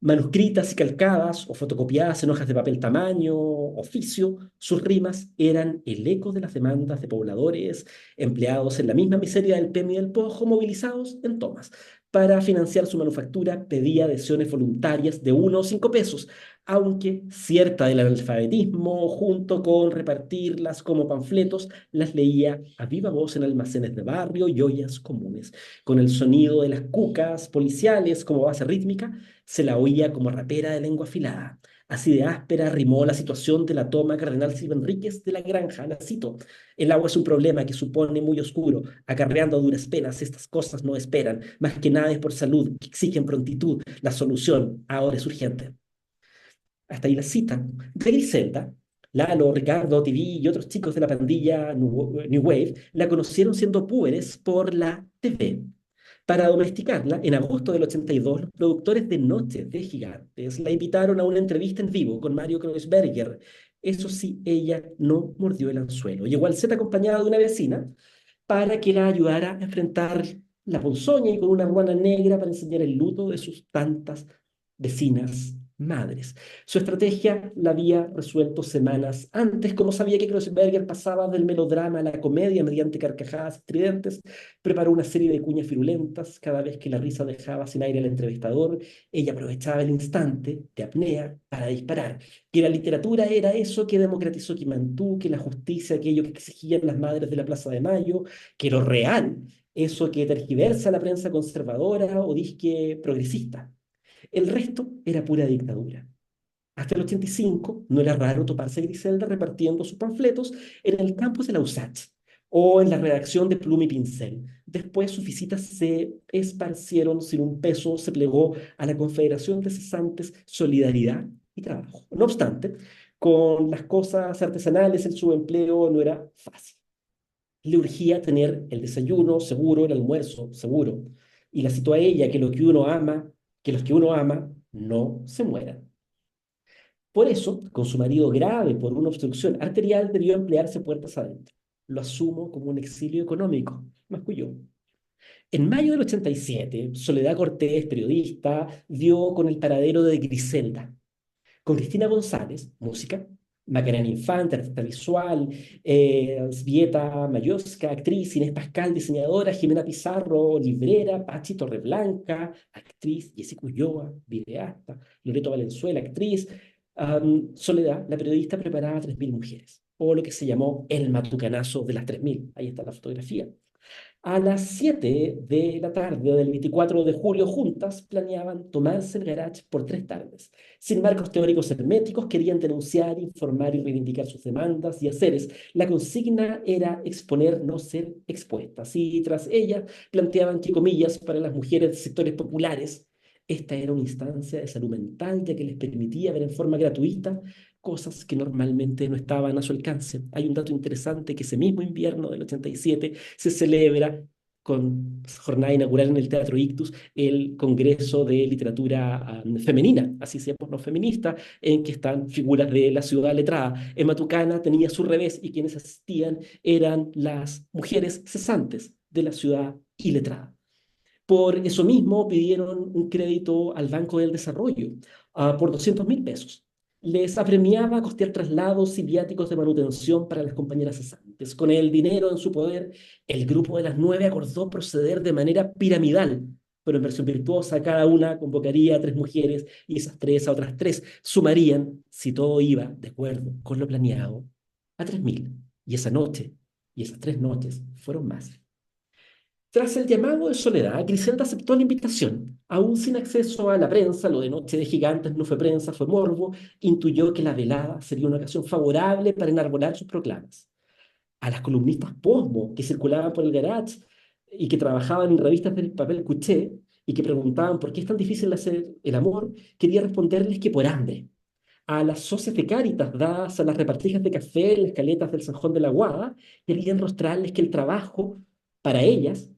Speaker 2: manuscritas y calcadas o fotocopiadas en hojas de papel tamaño, oficio, sus rimas eran el eco de las demandas de pobladores empleados en la misma miseria del PEM y del POJO, movilizados en tomas. Para financiar su manufactura pedía adhesiones voluntarias de 1 o 5 pesos, aunque cierta del analfabetismo, junto con repartirlas como panfletos, las leía a viva voz en almacenes de barrio y ollas comunes, con el sonido de las cucas policiales como base rítmica. Se la oía como rapera de lengua afilada. Así de áspera rimó la situación de la toma Cardenal Silva Enríquez de la Granja. La cito: el agua es un problema que supone muy oscuro, acarreando a duras penas estas cosas no esperan, más que nada es por salud, que exigen prontitud. La solución ahora es urgente. Hasta ahí la cita. De Griselda, Lalo, Ricardo, TV y otros chicos de la pandilla New Wave la conocieron siendo púberes por la TV. Para domesticarla, en agosto del 82, los productores de Noches de Gigantes la invitaron a una entrevista en vivo con Mario Kreuzberger. Eso sí, ella no mordió el anzuelo. Llegó al set acompañada de una vecina para que la ayudara a enfrentar la ponzoña y con una ruana negra para enseñar el luto de sus tantas vecinas madres. Su estrategia la había resuelto semanas antes. Como sabía que Kreuzberger pasaba del melodrama a la comedia mediante carcajadas estridentes, preparó una serie de cuñas virulentas. Cada vez que la risa dejaba sin aire al entrevistador, ella aprovechaba el instante de apnea para disparar. Que la literatura era eso que democratizó Quimantú, que la justicia aquello que exigían las madres de la Plaza de Mayo, que lo real, eso que tergiversa la prensa conservadora o disque progresista. El resto era pura dictadura. Hasta el 85 no era raro toparse a Griselda repartiendo sus panfletos en el campus de la USACH o en la redacción de Pluma y Pincel. Después sus visitas se esparcieron sin un peso, se plegó a la Confederación de Cesantes Solidaridad y Trabajo. No obstante, con las cosas artesanales el subempleo no era fácil. Le urgía tener el desayuno seguro, el almuerzo seguro. Y la citó a ella que lo que uno ama, que los que uno ama no se mueran. Por eso, con su marido grave por una obstrucción arterial, debió emplearse puertas adentro. Lo asumo como un exilio económico, masculló. En mayo del 87, Soledad Cortés, periodista, dio con el paradero de Griselda, con Cristina González, música, Macarena Infante, artista visual, Svieta Mayoska, actriz, Inés Pascal, diseñadora, Jimena Pizarro, librera, Pachi Torreblanca, actriz, Jessica Ulloa, videasta, Loreto Valenzuela, actriz. Soledad, la periodista, preparaba a 3.000 mujeres, o lo que se llamó el matucanazo de las 3.000. Ahí está la fotografía. A las 7 de la tarde del 24 de julio, juntas planeaban tomarse el garage por 3 tardes. Sin marcos teóricos herméticos, querían denunciar, informar y reivindicar sus demandas y haceres. La consigna era exponer, no ser expuestas. Y tras ella, planteaban que, comillas, para las mujeres de sectores populares, esta era una instancia de salud mental, ya que les permitía ver en forma gratuita cosas que normalmente no estaban a su alcance. Hay un dato interesante que ese mismo invierno del 87 se celebra con jornada inaugural en el Teatro Ictus el Congreso de Literatura Femenina, así se llama, no feminista, en que están figuras de la ciudad letrada. En Matucana tenía su revés y quienes asistían eran las mujeres cesantes de la ciudad iletrada. Por eso mismo pidieron un crédito al Banco del Desarrollo por 200.000 pesos. Les apremiaba costear traslados y viáticos de manutención para las compañeras cesantes. Con el dinero en su poder, el grupo de las 9 acordó proceder de manera piramidal, pero en versión virtuosa. Cada una convocaría a 3 mujeres y esas 3 a otras 3 sumarían, si todo iba de acuerdo con lo planeado, a 3.000. Y esa noche, y esas 3 noches, fueron más. Tras el llamado de Soledad, Griselda aceptó la invitación. Aún sin acceso a la prensa, lo de Noche de Gigantes no fue prensa, fue morbo, intuyó que la velada sería una ocasión favorable para enarbolar sus proclamas. A las columnistas posmo que circulaban por el garage, y que trabajaban en revistas del papel cuché y que preguntaban por qué es tan difícil hacer el amor, quería responderles que por hambre. A las socias de Cáritas dadas a las repartijas de café en las caletas del Sanjón de la Guada, quería enrostrarles que el trabajo para ellas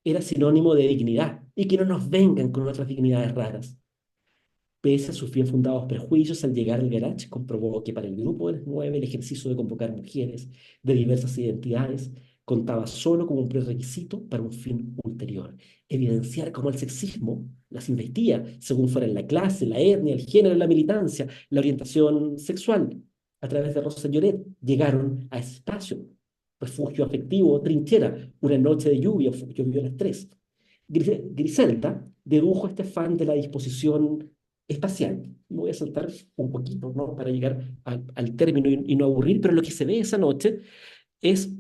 Speaker 2: era sinónimo de dignidad y que no nos vengan con otras dignidades raras. Pese a sus bien fundados prejuicios, al llegar al garage comprobó que para el grupo de las 9 el ejercicio de convocar mujeres de diversas identidades contaba solo como un prerequisito para un fin ulterior: evidenciar cómo el sexismo las investía, según fueran la clase, la etnia, el género, la militancia, la orientación sexual. A través de Rosa Lloret llegaron a ese espacio, refugio afectivo, trinchera, una noche de lluvia, llovió a las 3. Griselda dedujo este afán de la disposición espacial. Me voy a saltar un poquito, ¿no? Para llegar al término y no aburrir, pero lo que se ve esa noche es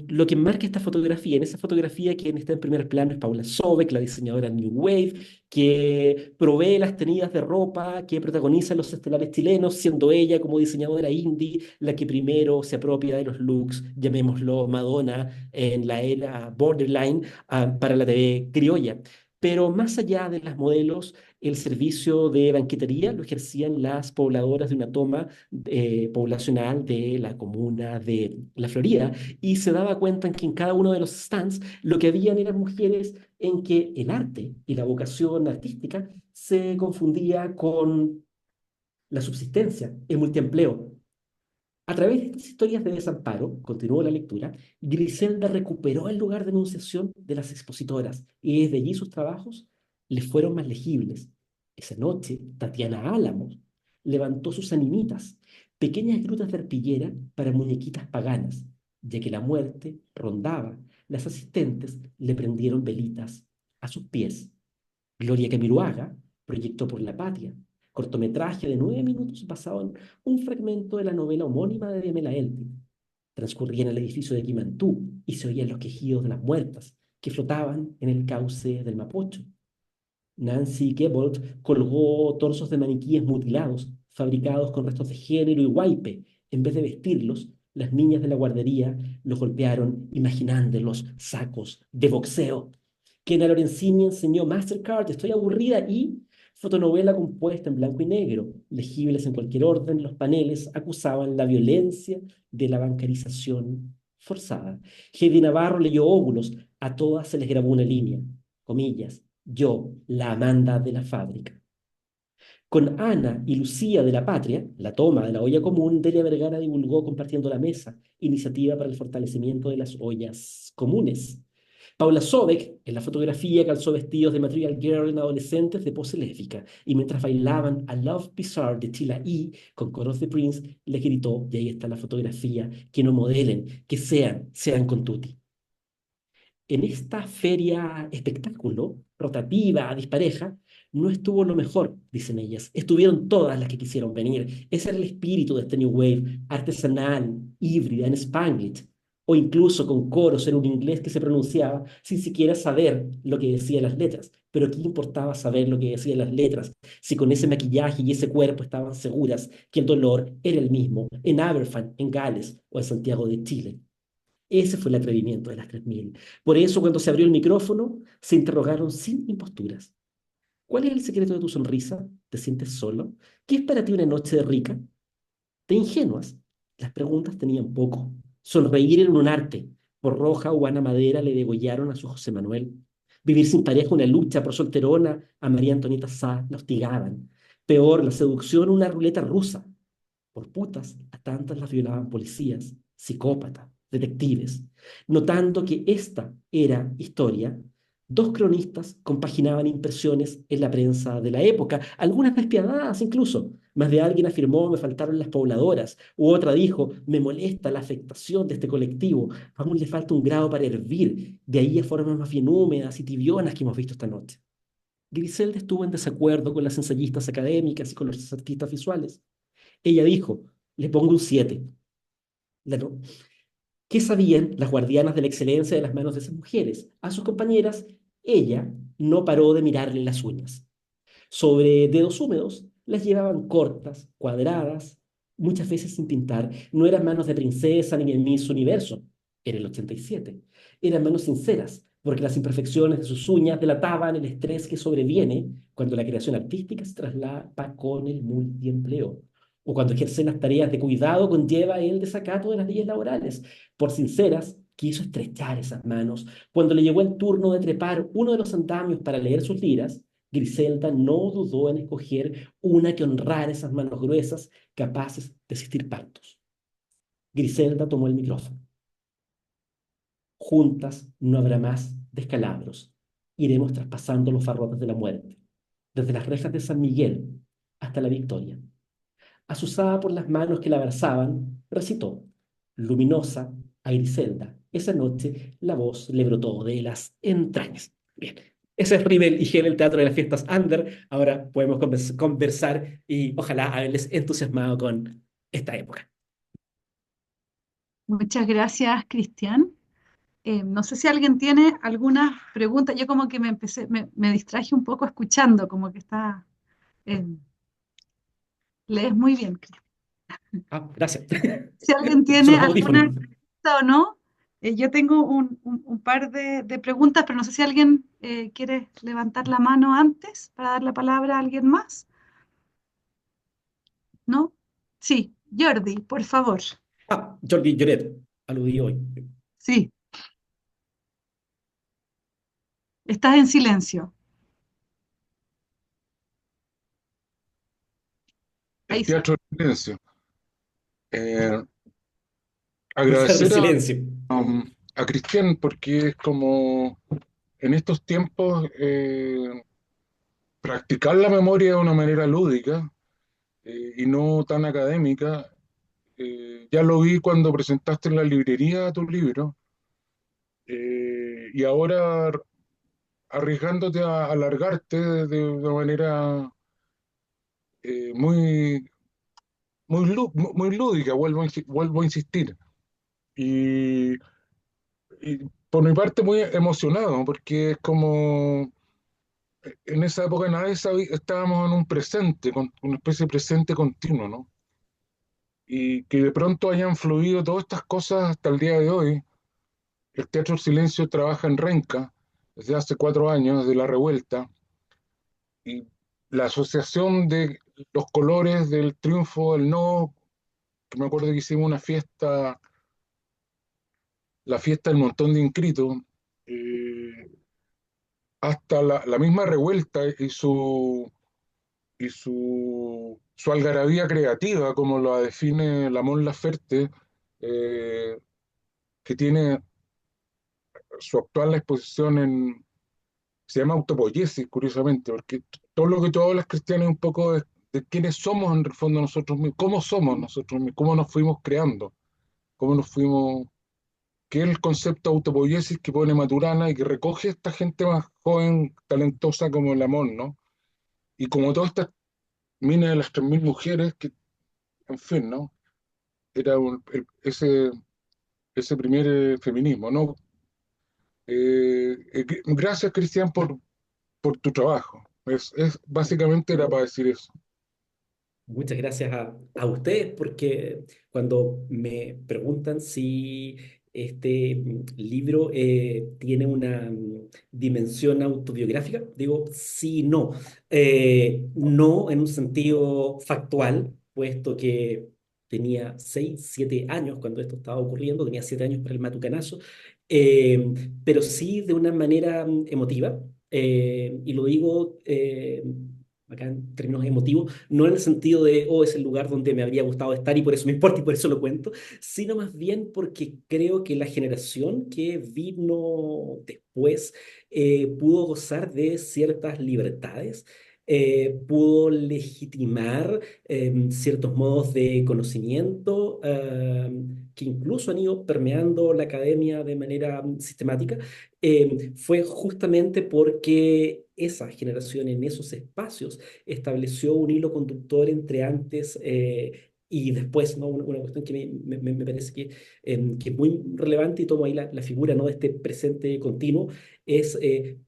Speaker 2: lo que marca esta fotografía. En esa fotografía, quien está en primer plano es Paula Sobek, la diseñadora New Wave, que provee las tenidas de ropa, que protagoniza los estelares chilenos, siendo ella como diseñadora indie la que primero se apropia de los looks, llamémoslo Madonna, en la era borderline, para la TV criolla. Pero más allá de las modelos, el servicio de banquetería lo ejercían las pobladoras de una toma poblacional de la comuna de La Florida, y se daba cuenta en que en cada uno de los stands lo que habían eran mujeres en que el arte y la vocación artística se confundía con la subsistencia, el multiempleo. A través de estas historias de desamparo, continuó la lectura, Griselda recuperó el lugar de enunciación de las expositoras y desde allí sus trabajos le fueron más legibles. Esa noche, Tatiana Álamos levantó sus animitas, pequeñas grutas de arpillera para muñequitas paganas, ya que la muerte rondaba. Las asistentes le prendieron velitas a sus pies. Gloria Camiruaga proyectó Por la Patria, cortometraje de 9 minutos basado en un fragmento de la novela homónima de Diamela Elty. Transcurría en el edificio de Quimantú y se oían los quejidos de las muertas que flotaban en el cauce del Mapocho. Nancy Gebold colgó torsos de maniquíes mutilados, fabricados con restos de género y guaype. En vez de vestirlos, las niñas de la guardería los golpearon imaginándolos sacos de boxeo. Kena Lorenzini enseñó Mastercard, Estoy aburrida y fotonovela compuesta en blanco y negro. Legibles en cualquier orden, los paneles acusaban la violencia de la bancarización forzada. Heidi Navarro leyó Óvulos, a todas se les grabó una línea, comillas, yo, la Amanda de la fábrica. Con Ana y Lucía de la Patria, la toma de la olla común, Delia Vergara divulgó Compartiendo la Mesa, iniciativa para el fortalecimiento de las ollas comunes. Paula Sobek, en la fotografía, calzó vestidos de Material Girl en adolescentes de pose lésbica, y mientras bailaban a Love Bizarre de Tila E con coros de Prince, les gritó, y ahí está la fotografía, que no modelen, que sean con tutti. En esta feria espectáculo, rotativa, dispareja, no estuvo lo mejor, dicen ellas. Estuvieron todas las que quisieron venir. Ese era el espíritu de este New Wave, artesanal, híbrida, en Spanglish, o incluso con coros en un inglés que se pronunciaba sin siquiera saber lo que decían las letras. Pero ¿qué importaba saber lo que decían las letras si con ese maquillaje y ese cuerpo estaban seguras que el dolor era el mismo en Aberfan, en Gales o en Santiago de Chile? Ese fue el atrevimiento de las 3000. Por eso, cuando se abrió el micrófono, se interrogaron sin imposturas. ¿Cuál es el secreto de tu sonrisa? ¿Te sientes solo? ¿Qué es para ti una noche de rica? De ingenuas, las preguntas tenían poco. Sonreír era un arte. Por Roja o Ana Madera le degollaron a su José Manuel. Vivir sin pareja, una lucha. Por Solterona, a María Antonieta Sá la hostigaban. Peor, la seducción, una ruleta rusa. Por putas, a tantas las violaban policías, psicópatas, detectives. Notando que esta era historia, dos cronistas compaginaban impresiones en la prensa de la época, algunas despiadadas incluso. Más de alguien afirmó, me faltaron las pobladoras, u otra dijo, me molesta la afectación de este colectivo, aún le falta un grado para hervir, de ahí a formas más bien húmedas y tibionas que hemos visto esta noche. Griselda estuvo en desacuerdo con las ensayistas académicas y con los artistas visuales. Ella dijo, le pongo un 7. Claro. ¿Qué sabían las guardianas de la excelencia de las manos de esas mujeres? A sus compañeras, ella no paró de mirarle las uñas. Sobre dedos húmedos, las llevaban cortas, cuadradas, muchas veces sin pintar. No eran manos de princesa ni de Miss Universo. en el 87. Eran menos sinceras, porque las imperfecciones de sus uñas delataban el estrés que sobreviene cuando la creación artística se traslapa con el multiempleo, o cuando ejercer las tareas de cuidado conlleva el desacato de las leyes laborales. Por sinceras, quiso estrechar esas manos. Cuando le llegó el turno de trepar uno de los andamios para leer sus liras, Griselda no dudó en escoger una que honrara esas manos gruesas, capaces de asistir partos. Griselda tomó el micrófono. Juntas no habrá más descalabros. Iremos traspasando los barrotes de la muerte, desde las rejas de San Miguel hasta la Victoria. Asusada por las manos que la abrazaban, recitó, luminosa, a Griselda. Esa noche la voz le brotó de las entrañas. Bien, ese es Rivel y Gel, el Teatro de las Fiestas Under. Ahora podemos conversar y ojalá haberles entusiasmado con esta época.
Speaker 1: Muchas gracias, Cristian. No sé si alguien tiene alguna pregunta. Yo como que me distraje un poco escuchando, como que eh, lees muy bien, Cristian.
Speaker 2: Ah, gracias.
Speaker 1: Si alguien
Speaker 2: Son
Speaker 1: tiene
Speaker 2: los
Speaker 1: alguna
Speaker 2: audífonos.
Speaker 1: pregunta o no, yo tengo un par de preguntas, pero no sé si alguien quiere levantar la mano antes para dar la palabra a alguien más, ¿no? Sí, Jordi, por favor.
Speaker 2: Ah, Jordi Lloret, aludí hoy.
Speaker 1: Sí, estás en silencio.
Speaker 3: El
Speaker 1: Ahí sí.
Speaker 3: teatro de silencio. Eh,
Speaker 2: Usar del
Speaker 3: agradecer
Speaker 2: silencio.
Speaker 3: a Cristian porque es como en estos tiempos practicar la memoria de una manera lúdica y no tan académica. Ya lo vi cuando presentaste en la librería tu libro y ahora arriesgándote a alargarte de una manera muy, muy lúdica, vuelvo a insistir. Y Y por mi parte muy emocionado, porque es como en esa época nadie sabía, estábamos en un presente, una especie de presente continuo, ¿no? Y que de pronto hayan fluido todas estas cosas hasta el día de hoy. El Teatro del Silencio trabaja en Renca desde hace 4 años, desde la revuelta, y la asociación de los colores del triunfo, del no, que me acuerdo que hicimos una fiesta, la fiesta del montón de inscritos, eh, hasta la misma revuelta y su algarabía creativa, como la define la Mon Laferte, eh, que tiene su actual exposición se llama Autopoiesis, curiosamente, porque todo lo que tú hablas, Cristiano, es un poco de quiénes somos en el fondo nosotros mismos, cómo somos nosotros mismos, cómo nos fuimos creando, cómo nos fuimos, que es el concepto de autopoiesis que pone Maturana y que recoge a esta gente más joven, talentosa como el Mon, ¿no? Y como todas estas minas de las 3.000 mujeres, que, en fin, ¿no? Era ese primer feminismo, ¿no? Gracias, Cristian, por tu trabajo. Básicamente era para decir eso.
Speaker 2: Muchas gracias a ustedes porque cuando me preguntan si este libro tiene una dimensión autobiográfica, digo sí y no. No en un sentido factual, puesto que tenía 6, 7 años cuando esto estaba ocurriendo, tenía 7 años para el Matucanazo, eh, pero sí de una manera emotiva. Y lo digo acá en términos emotivos, no en el sentido de, oh, es el lugar donde me habría gustado estar y por eso me importa y por eso lo cuento, sino más bien porque creo que la generación que vino después pudo gozar de ciertas libertades. Pudo legitimar ciertos modos de conocimiento que incluso han ido permeando la academia de manera sistemática. Fue justamente porque esa generación en esos espacios estableció un hilo conductor entre antes y después, ¿no? Una cuestión que me parece que es muy relevante y tomo ahí la figura, ¿no? De este presente continuo, es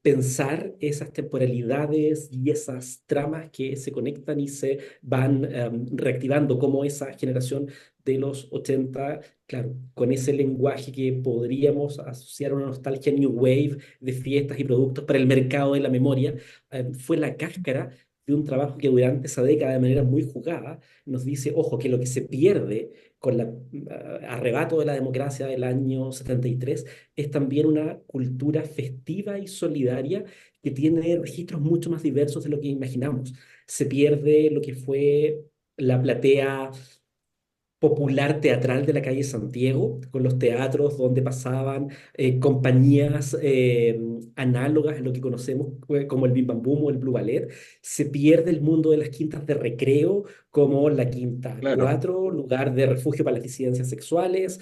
Speaker 2: pensar esas temporalidades y esas tramas que se conectan y se van reactivando, como esa generación de los 80, claro, con ese lenguaje que podríamos asociar a una nostalgia New Wave de fiestas y productos para el mercado de la memoria, fue la cáscara de un trabajo que durante esa década, de manera muy jugada, nos dice, ojo, que lo que se pierde con el arrebato de la democracia del año 73 es también una cultura festiva y solidaria que tiene registros mucho más diversos de lo que imaginamos. Se pierde lo que fue la platea popular teatral de la calle Santiago, con los teatros donde pasaban compañías análogas a lo que conocemos como el Bim Bam Boom o el Blue Ballet. Se pierde el mundo de las quintas de recreo, como la Quinta
Speaker 3: Claro,
Speaker 2: 4, lugar de refugio para las disidencias sexuales,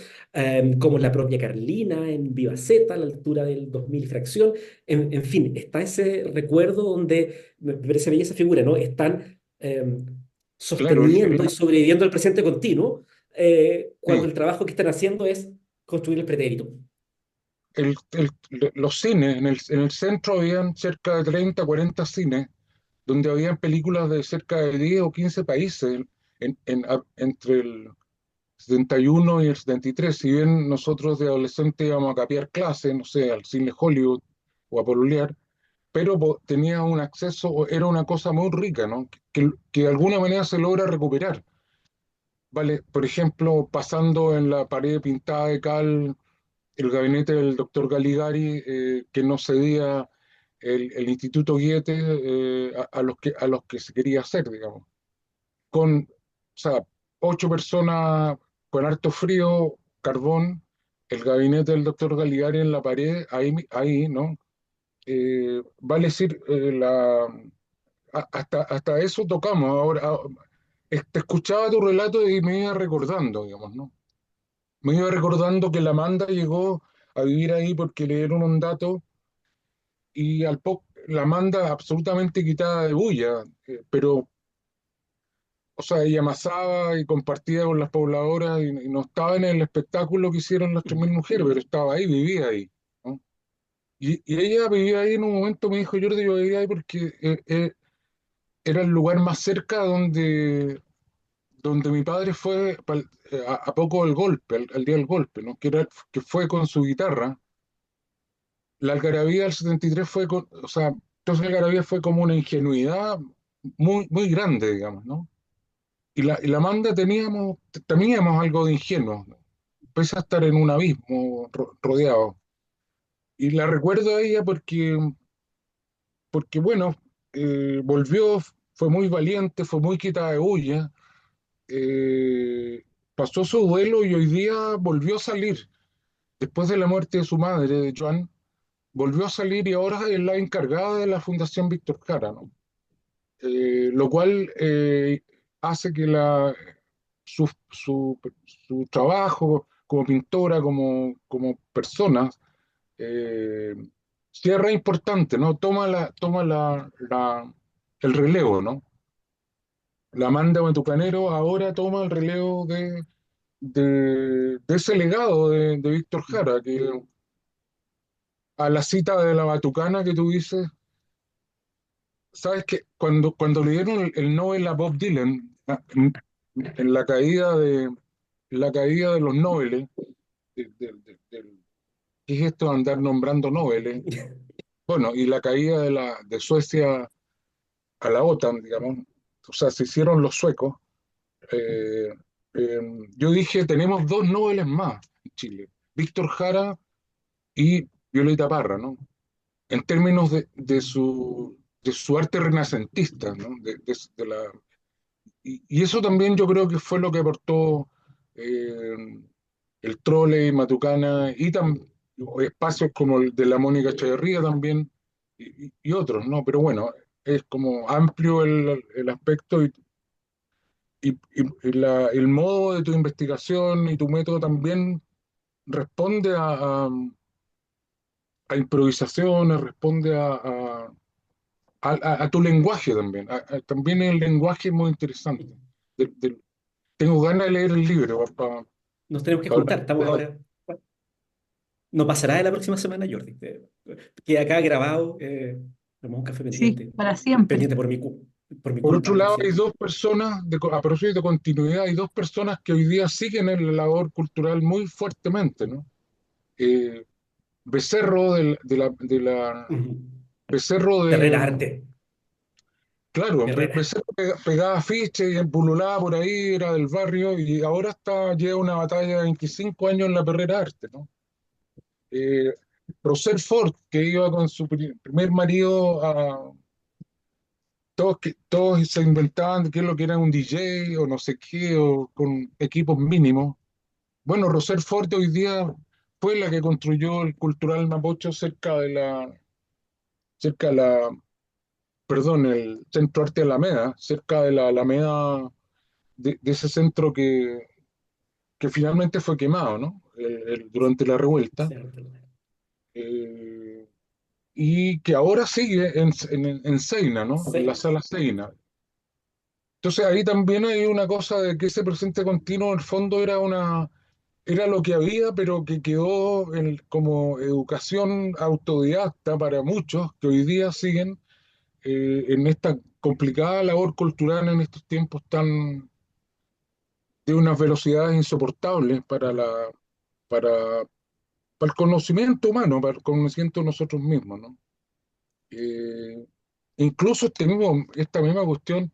Speaker 2: como la propia Carlina en Viva Z, a la altura del 2000 y fracción. En fin, está ese recuerdo donde me parece bella esa figura, ¿no? Están
Speaker 3: claro,
Speaker 2: sosteniendo y sobreviviendo el presente continuo, cuando
Speaker 3: sí.
Speaker 2: el trabajo que están haciendo es construir el pretérito.
Speaker 3: Los cines, en el centro habían cerca de 30, 40 cines, donde habían películas de cerca de 10 o 15 países entre el 71 y el 73. Si bien nosotros de adolescentes íbamos a capear clases, no sé, al cine Hollywood o a pololear, pero tenía un acceso, era una cosa muy rica, ¿no? Que de alguna manera se logra recuperar. Vale, por ejemplo, pasando en la pared pintada de cal el gabinete del doctor Galigari, que no cedía el Instituto Goethe a los que se quería hacer, digamos. O sea, 8 personas con harto frío, carbón, el gabinete del doctor Galigari en la pared, ahí, ¿no? Vale decir, hasta eso tocamos. Ahora, te escuchaba tu relato y me iba recordando, digamos, ¿no? Me iba recordando que la Amanda llegó a vivir ahí porque le dieron un dato y al poco la Amanda absolutamente quitada de bulla, pero, o sea, ella amasaba y compartía con las pobladoras y no estaba en el espectáculo que hicieron las 3.000 mujeres, pero estaba ahí, vivía ahí, ¿no? Y ella vivía ahí en un momento, me dijo Jordi, yo vivía ahí porque era el lugar más cerca donde mi padre fue a poco del golpe, al día del golpe, ¿no? Que fue con su guitarra. La algarabía del 73 o sea, entonces la algarabía fue como una ingenuidad muy, muy grande, digamos, ¿no? Y la Manda teníamos algo de ingenuo, ¿no? Pese a estar en un abismo rodeado. Y la recuerdo a ella porque bueno, volvió, fue muy valiente, fue muy quita de bulla, eh, pasó su duelo y hoy día volvió a salir. Después de la muerte de su madre, de Joan, volvió a salir y ahora es la encargada de la Fundación Víctor Jara, ¿no? Lo cual hace que su, su, su trabajo como pintora, como persona, eh, sea re importante, ¿no? El relevo, ¿no? La Amanda Matucanero ahora toma el relevo de ese legado de Víctor Jara, que a la cita de la Batucana que tú dices, sabes que cuando le dieron el Nobel a Bob Dylan, en la caída de los Nobeles, ¿qué es esto de andar nombrando Nobeles? Bueno, y la caída de Suecia a la OTAN, digamos, o sea, se hicieron los suecos. eh, eh, yo dije, tenemos dos Nobeles más en Chile, Víctor Jara y Violeta Parra, ¿no? En términos de su arte renacentista, ¿no? Y eso también yo creo que fue lo que aportó eh, el Trole, Matucana o espacios como el de la Mónica Echeverría también y otros, ¿no? Pero bueno, es como amplio el aspecto el modo de tu investigación y tu método también responde a improvisaciones, responde a tu lenguaje también. También el lenguaje es muy interesante. De- de- Tengo ganas de leer el libro.
Speaker 2: Nos tenemos que juntar, estamos ahora. No pasará de la próxima semana, Jordi. Queda acá grabado, tenemos un café
Speaker 1: Sí,
Speaker 2: pendiente,
Speaker 1: para siempre.
Speaker 2: pendiente por mi cu. por mi
Speaker 3: Por otro
Speaker 2: culpa, lo
Speaker 3: lado, hay
Speaker 2: siento.
Speaker 3: dos personas, a propósito de continuidad, hay dos personas que hoy día siguen en la labor cultural muy fuertemente, ¿no? Eh, Becerro
Speaker 2: Ujú.
Speaker 3: Becerro
Speaker 2: Carrera
Speaker 3: de,
Speaker 2: arte,
Speaker 3: claro,
Speaker 2: Herrera.
Speaker 3: Becerro pegaba afiches y pululaba por ahí, era del barrio y ahora lleva una batalla de 25 años en la Perrera Arte, ¿no? Eh, Roser Ford, que iba con su primer marido todos se inventaban qué es lo que era un DJ o no sé qué, o con equipos mínimos. Bueno, Roser Ford hoy día fue la que construyó el Cultural Mapocho cerca de la, perdón, el Centro Arte Alameda, cerca de la Alameda, de ese centro que finalmente fue quemado, ¿no? Durante la revuelta.
Speaker 2: Cierto.
Speaker 3: eh, y que ahora sigue en Seina, ¿no? En la
Speaker 2: Sí,
Speaker 3: sala Seina. Entonces ahí también hay una cosa de que ese presente continuo en el fondo era lo que había, pero que quedó como educación autodidacta para muchos que hoy día siguen en esta complicada labor cultural en estos tiempos tan de unas velocidades insoportables para, para el conocimiento humano, para el conocimiento de nosotros mismos, ¿no? Eh, Incluso esta misma cuestión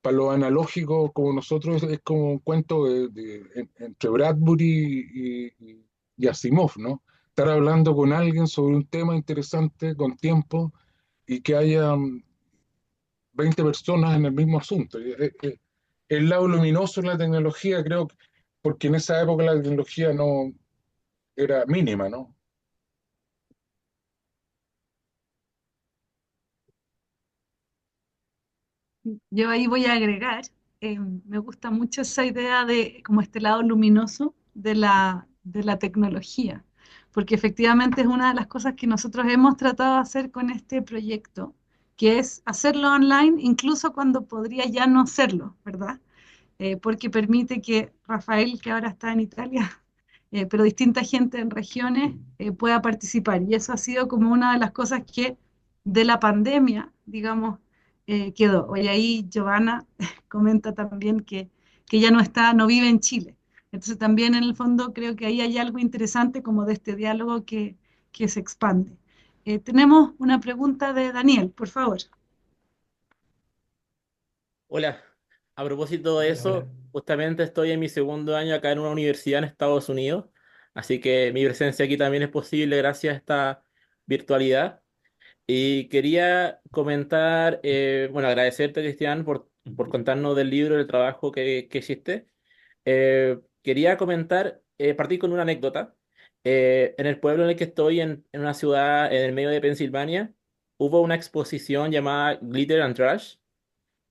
Speaker 3: para lo analógico como nosotros es como un cuento entre Bradbury y Asimov, ¿no? Estar hablando con alguien sobre un tema interesante con tiempo y que haya 20 personas en el mismo asunto. El lado luminoso de la tecnología, creo que, porque en esa época la tecnología no era mínima, ¿no?
Speaker 1: Yo ahí voy a agregar, me gusta mucho esa idea de como este lado luminoso de la tecnología, porque efectivamente es una de las cosas que nosotros hemos tratado de hacer con este proyecto, que es hacerlo online incluso cuando podría ya no serlo, ¿verdad? Porque permite que Rafael, que ahora está en Italia, pero distinta gente en regiones pueda participar. Y eso ha sido como una de las cosas que de la pandemia, digamos, quedó. Hoy ahí Giovanna comenta también que ya no está, no vive en Chile. Entonces también en el fondo creo que ahí hay algo interesante como de este diálogo que se expande. Tenemos una pregunta de Daniel, por favor.
Speaker 4: Hola, a propósito de
Speaker 2: Hola, hola.
Speaker 4: eso, justamente estoy en mi segundo año acá en una universidad en Estados Unidos, así que mi presencia aquí también es posible gracias a esta virtualidad. Y quería comentar, bueno, agradecerte, Cristian, por contarnos del libro, del trabajo que hiciste. Quería comentar, partir con una anécdota. En el pueblo en el que estoy, en una ciudad en el medio de Pensilvania, hubo una exposición llamada Glitter and Trash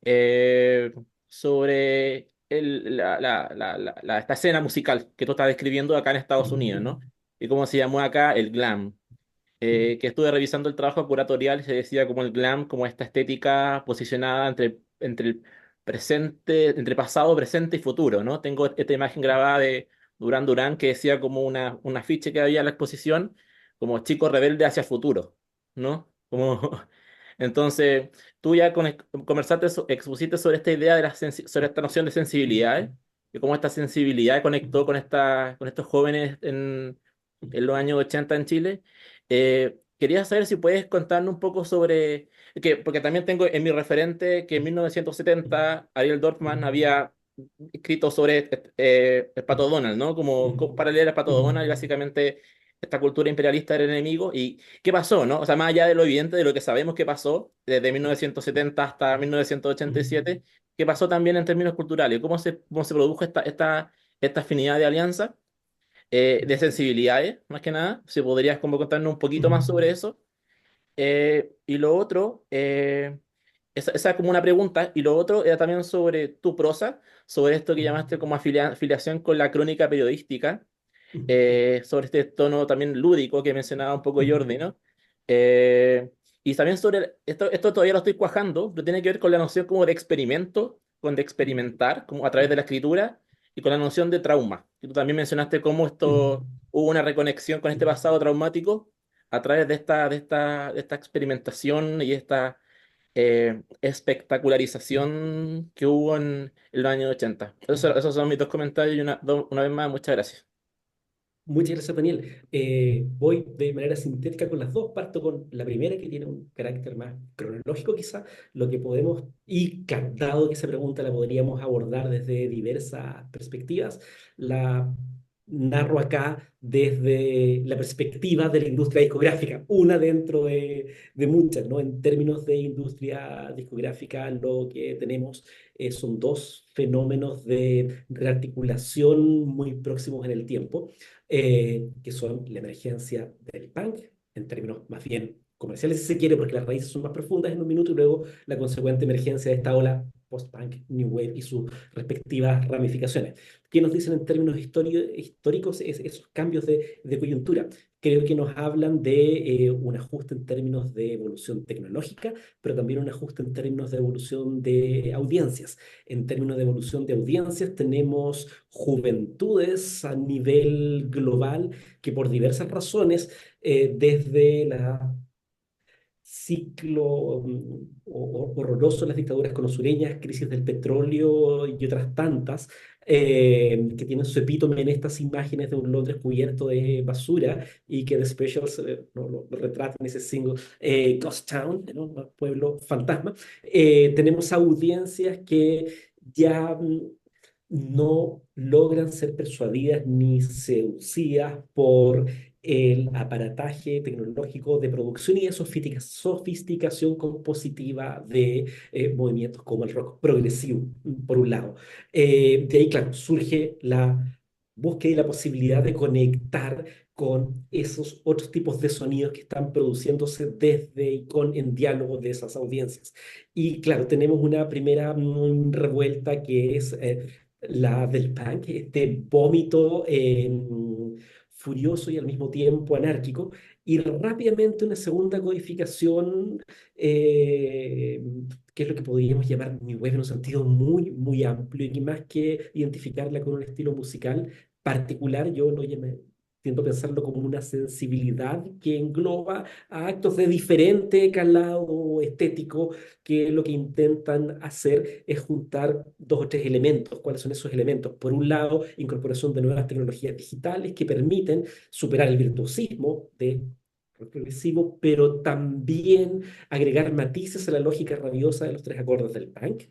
Speaker 4: eh, sobre esta escena musical que tú estás describiendo acá en Estados Unidos, ¿no? Y cómo se llamó acá el glam. Que estuve revisando el trabajo curatorial y se decía como el glam, como esta estética posicionada entre el presente, entre pasado, presente y futuro, ¿no? Tengo esta imagen grabada de Durán Durán que decía como un afiche que había en la exposición, como chico rebelde hacia el futuro, ¿no? Como entonces, tú ya conversaste, expusiste sobre esta idea de sobre esta noción de sensibilidad y cómo esta sensibilidad conectó con estos jóvenes en los años 80 en Chile. Quería saber si puedes contarnos un poco sobre, porque también tengo en mi referente que en 1970 Ariel Dorfman había escrito sobre el Pato Donald, ¿no? Como para leer al Pato Donald y básicamente esta cultura imperialista era el enemigo. ¿Y qué pasó, no? O sea, más allá de lo evidente, de lo que sabemos que pasó desde 1970 hasta 1987, ¿qué pasó también en términos culturales? Cómo se produjo esta afinidad de alianza? De sensibilidades, más que nada. Si podrías como contarnos un poquito más sobre eso. Y lo otro, esa es como una pregunta. Y lo otro era también sobre tu prosa, sobre esto que llamaste como afiliación con la crónica periodística, sobre este tono también lúdico que mencionaba un poco Jordi, ¿no? Y también sobre, esto todavía lo estoy cuajando, pero tiene que ver con la noción como de experimento, con de experimentar, como a través de la escritura, y con la noción de trauma. Y tú también mencionaste cómo esto hubo una reconexión con este pasado traumático a través de esta experimentación y espectacularización que hubo en los años 80. Esos son mis dos comentarios y una vez más, muchas gracias.
Speaker 2: Muchas gracias, Daniel. Voy de manera sintética con las dos. Parto con la primera, que tiene un carácter más cronológico, quizá, lo que podemos, y dado que esa pregunta la podríamos abordar desde diversas perspectivas, la narro acá desde la perspectiva de la industria discográfica, una dentro de muchas, ¿no? En términos de industria discográfica, lo que tenemos son dos fenómenos de rearticulación muy próximos en el tiempo, que son la emergencia del punk, en términos más bien comerciales, si se quiere, porque las raíces son más profundas en un minuto, y luego la consecuente emergencia de esta ola post-punk, New Wave y sus respectivas ramificaciones. ¿Qué nos dicen en términos históricos esos cambios de coyuntura? Creo que nos hablan de un ajuste en términos de evolución tecnológica, pero también un ajuste en términos de evolución de audiencias. En términos de evolución de audiencias, tenemos juventudes a nivel global que por diversas razones, desde la ciclo horroroso de las dictaduras conosureñas, crisis del petróleo y otras tantas, que tienen su epítome en estas imágenes de un Londres cubierto de basura y que The Specials lo retrata en ese single, Ghost Town, ¿no? Un pueblo fantasma. Tenemos audiencias que ya no logran ser persuadidas ni seducidas por el aparataje tecnológico de producción y de sofisticación compositiva de movimientos como el rock progresivo, por un lado. De ahí, claro, surge la búsqueda y la posibilidad de conectar con esos otros tipos de sonidos que están produciéndose desde y con en diálogo de esas audiencias. Y claro, tenemos una primera revuelta que es la del punk, este vómito furioso y al mismo tiempo anárquico, y rápidamente una segunda codificación, eh, que es lo que podríamos llamar New Wave en un sentido muy, muy amplio, y más que identificarla con un estilo musical particular, yo lo llamé, tiendo a pensarlo como una sensibilidad que engloba a actos de diferente calado estético, que lo que intentan hacer es juntar dos o tres elementos. ¿Cuáles son esos elementos? Por un lado, incorporación de nuevas tecnologías digitales que permiten superar el virtuosismo de rock progresivo, pero también agregar matices a la lógica rabiosa de los tres acordes del punk.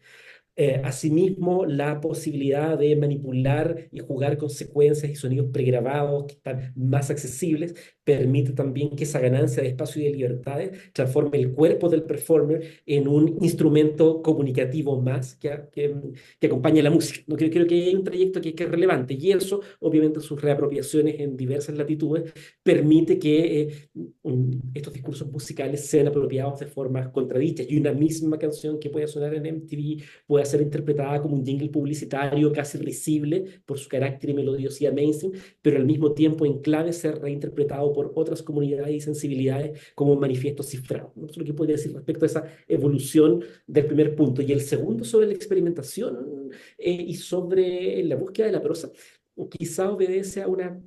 Speaker 2: Asimismo, la posibilidad de manipular y jugar con secuencias y sonidos pregrabados que están más accesibles permite también que esa ganancia de espacio y de libertades transforme el cuerpo del performer en un instrumento comunicativo más que acompañe la música. No creo que hay un trayecto que es relevante, y eso, obviamente, sus reapropiaciones en diversas latitudes permite que estos discursos musicales sean apropiados de formas contradichas, y una misma canción que puede sonar en MTV puede ser interpretada como un jingle publicitario casi risible por su carácter y melodiosidad mainstream, pero al mismo tiempo en clave ser reinterpretado por otras comunidades y sensibilidades como un manifiesto cifrado. ¿No? Eso es lo que podría decir respecto a esa evolución del primer punto. Y el segundo, sobre la experimentación y sobre la búsqueda de la prosa, quizá obedece a una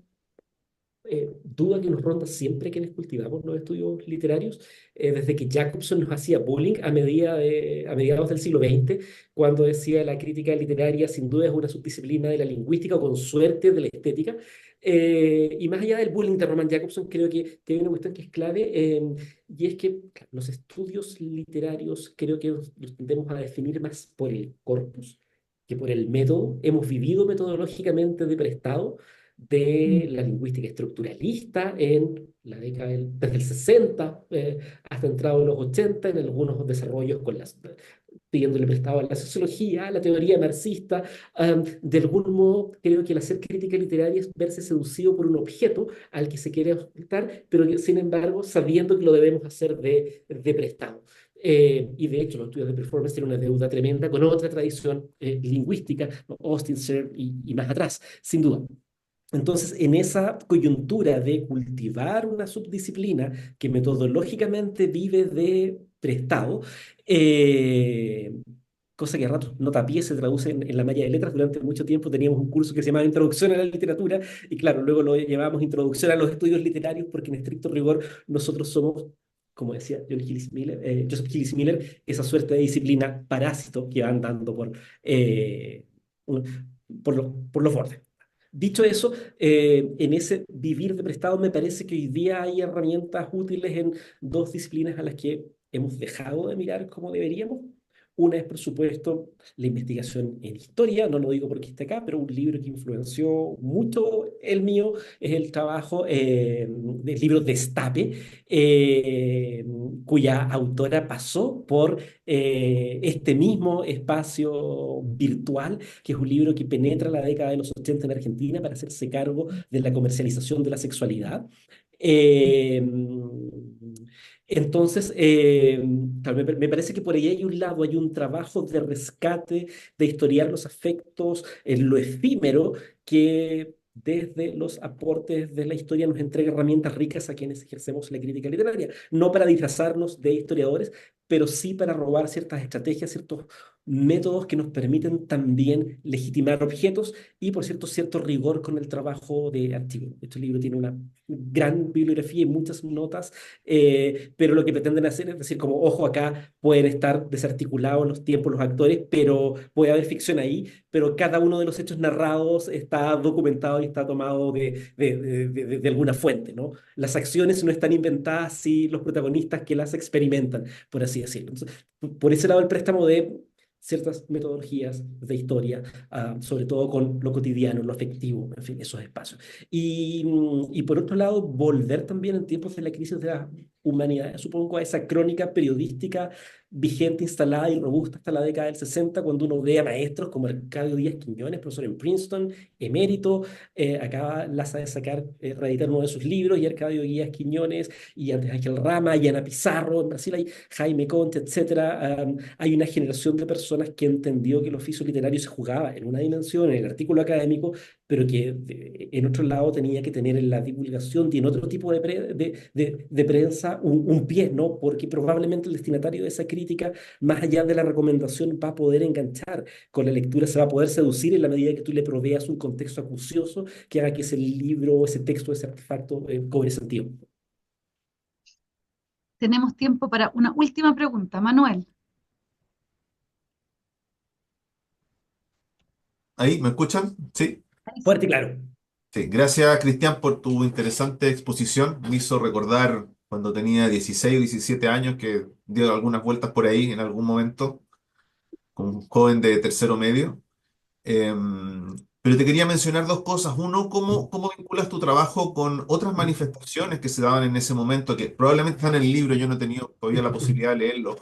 Speaker 2: duda que nos ronda siempre quienes cultivamos los estudios literarios, desde que Jacobson nos hacía bullying a mediados del siglo XX, cuando decía la crítica literaria sin duda es una subdisciplina de la lingüística o con suerte de la estética. Y más allá del bullying de Roman Jacobson, creo que hay una cuestión que es clave, y es que claro, los estudios literarios creo que los tendemos a definir más por el corpus que por el método. Hemos vivido metodológicamente de prestado de la lingüística estructuralista en la década desde el 60 hasta entrado en los 80, en algunos desarrollos pidiéndole prestado a la sociología, a la teoría marxista. De algún modo, creo que el hacer crítica literaria es verse seducido por un objeto al que se quiere ocultar, pero que, sin embargo, sabiendo que lo debemos hacer de prestado. Y de hecho, los estudios de performance tienen una deuda tremenda con otra tradición lingüística, ¿no? Austin, Searle y más atrás, sin duda. Entonces, en esa coyuntura de cultivar una subdisciplina que metodológicamente vive de prestado, eh, cosa que a ratos no tapié, se traduce en la malla de letras. Durante mucho tiempo teníamos un curso que se llamaba Introducción a la Literatura, y claro, luego lo llevamos Introducción a los Estudios Literarios, porque en estricto rigor nosotros somos como decía Joseph Gillis Miller, esa suerte de disciplina parásito que van dando un- por los bordes. Dicho eso, en ese vivir de prestado me parece que hoy día hay herramientas útiles en dos disciplinas a las que hemos dejado de mirar como deberíamos. Una es, por supuesto, la investigación en historia, no lo digo porque esté acá, pero un libro que influenció mucho el mío es el trabajo del libro Destape, eh, cuya autora pasó por este mismo espacio virtual, que es un libro que penetra la década de los 80 en Argentina para hacerse cargo de la comercialización de la sexualidad. Eh, entonces, claro, me parece que por ahí hay un lado, hay un trabajo de rescate, de historiar los afectos, en lo efímero, que desde los aportes de la historia nos entrega herramientas ricas a quienes ejercemos la crítica literaria. No para disfrazarnos de historiadores, pero sí para robar ciertas estrategias, ciertos métodos que nos permiten también legitimar objetos y, por cierto, cierto rigor con el trabajo de archivo. Este libro tiene una gran bibliografía y muchas notas, pero lo que pretenden hacer es decir, como, ojo, acá pueden estar desarticulados los tiempos, los actores, pero puede haber ficción ahí, pero cada uno de los hechos narrados está documentado y está tomado de alguna fuente, ¿no? Las acciones no están inventadas si los protagonistas que las experimentan, por así decirlo. Entonces, por ese lado, el préstamo de ciertas metodologías de historia, sobre todo con lo cotidiano, lo afectivo, en fin, esos espacios. Y por otro lado, volver también en tiempos de la crisis de la humanidad, supongo, a esa crónica periodística vigente, instalada y robusta hasta la década del 60, cuando uno ve a maestros como Arcadio Díaz Quiñones, profesor en Princeton, emérito, acaba Laza de sacar, reeditar uno de sus libros, y Arcadio Díaz Quiñones, y antes Ángel Rama, y Ana Pizarro, en Brasil hay Jaime Conte, etcétera. Hay una generación de personas que entendió que el oficio literario se jugaba en una dimensión, en el artículo académico, pero que en otro lado tenía que tener en la divulgación y en otro tipo de prensa un pie, ¿no? Porque probablemente el destinatario de esa crítica, más allá de la recomendación, va a poder enganchar con la lectura, se va a poder seducir en la medida que tú le proveas un contexto acucioso que haga que ese libro, ese texto, ese artefacto cobre sentido.
Speaker 1: Tenemos tiempo para una última pregunta. Manuel.
Speaker 5: ¿Ahí me escuchan? Sí.
Speaker 1: Ahí sí.
Speaker 2: Fuerte y claro.
Speaker 5: Sí. Gracias, Cristian, por tu interesante exposición. Me hizo recordar cuando tenía 16 o 17 años que dio algunas vueltas por ahí en algún momento, como un joven de tercero medio. Pero te quería mencionar dos cosas. Uno, ¿cómo vinculas tu trabajo con otras manifestaciones que se daban en ese momento, que probablemente están en el libro, yo no he tenido todavía la posibilidad de leerlo,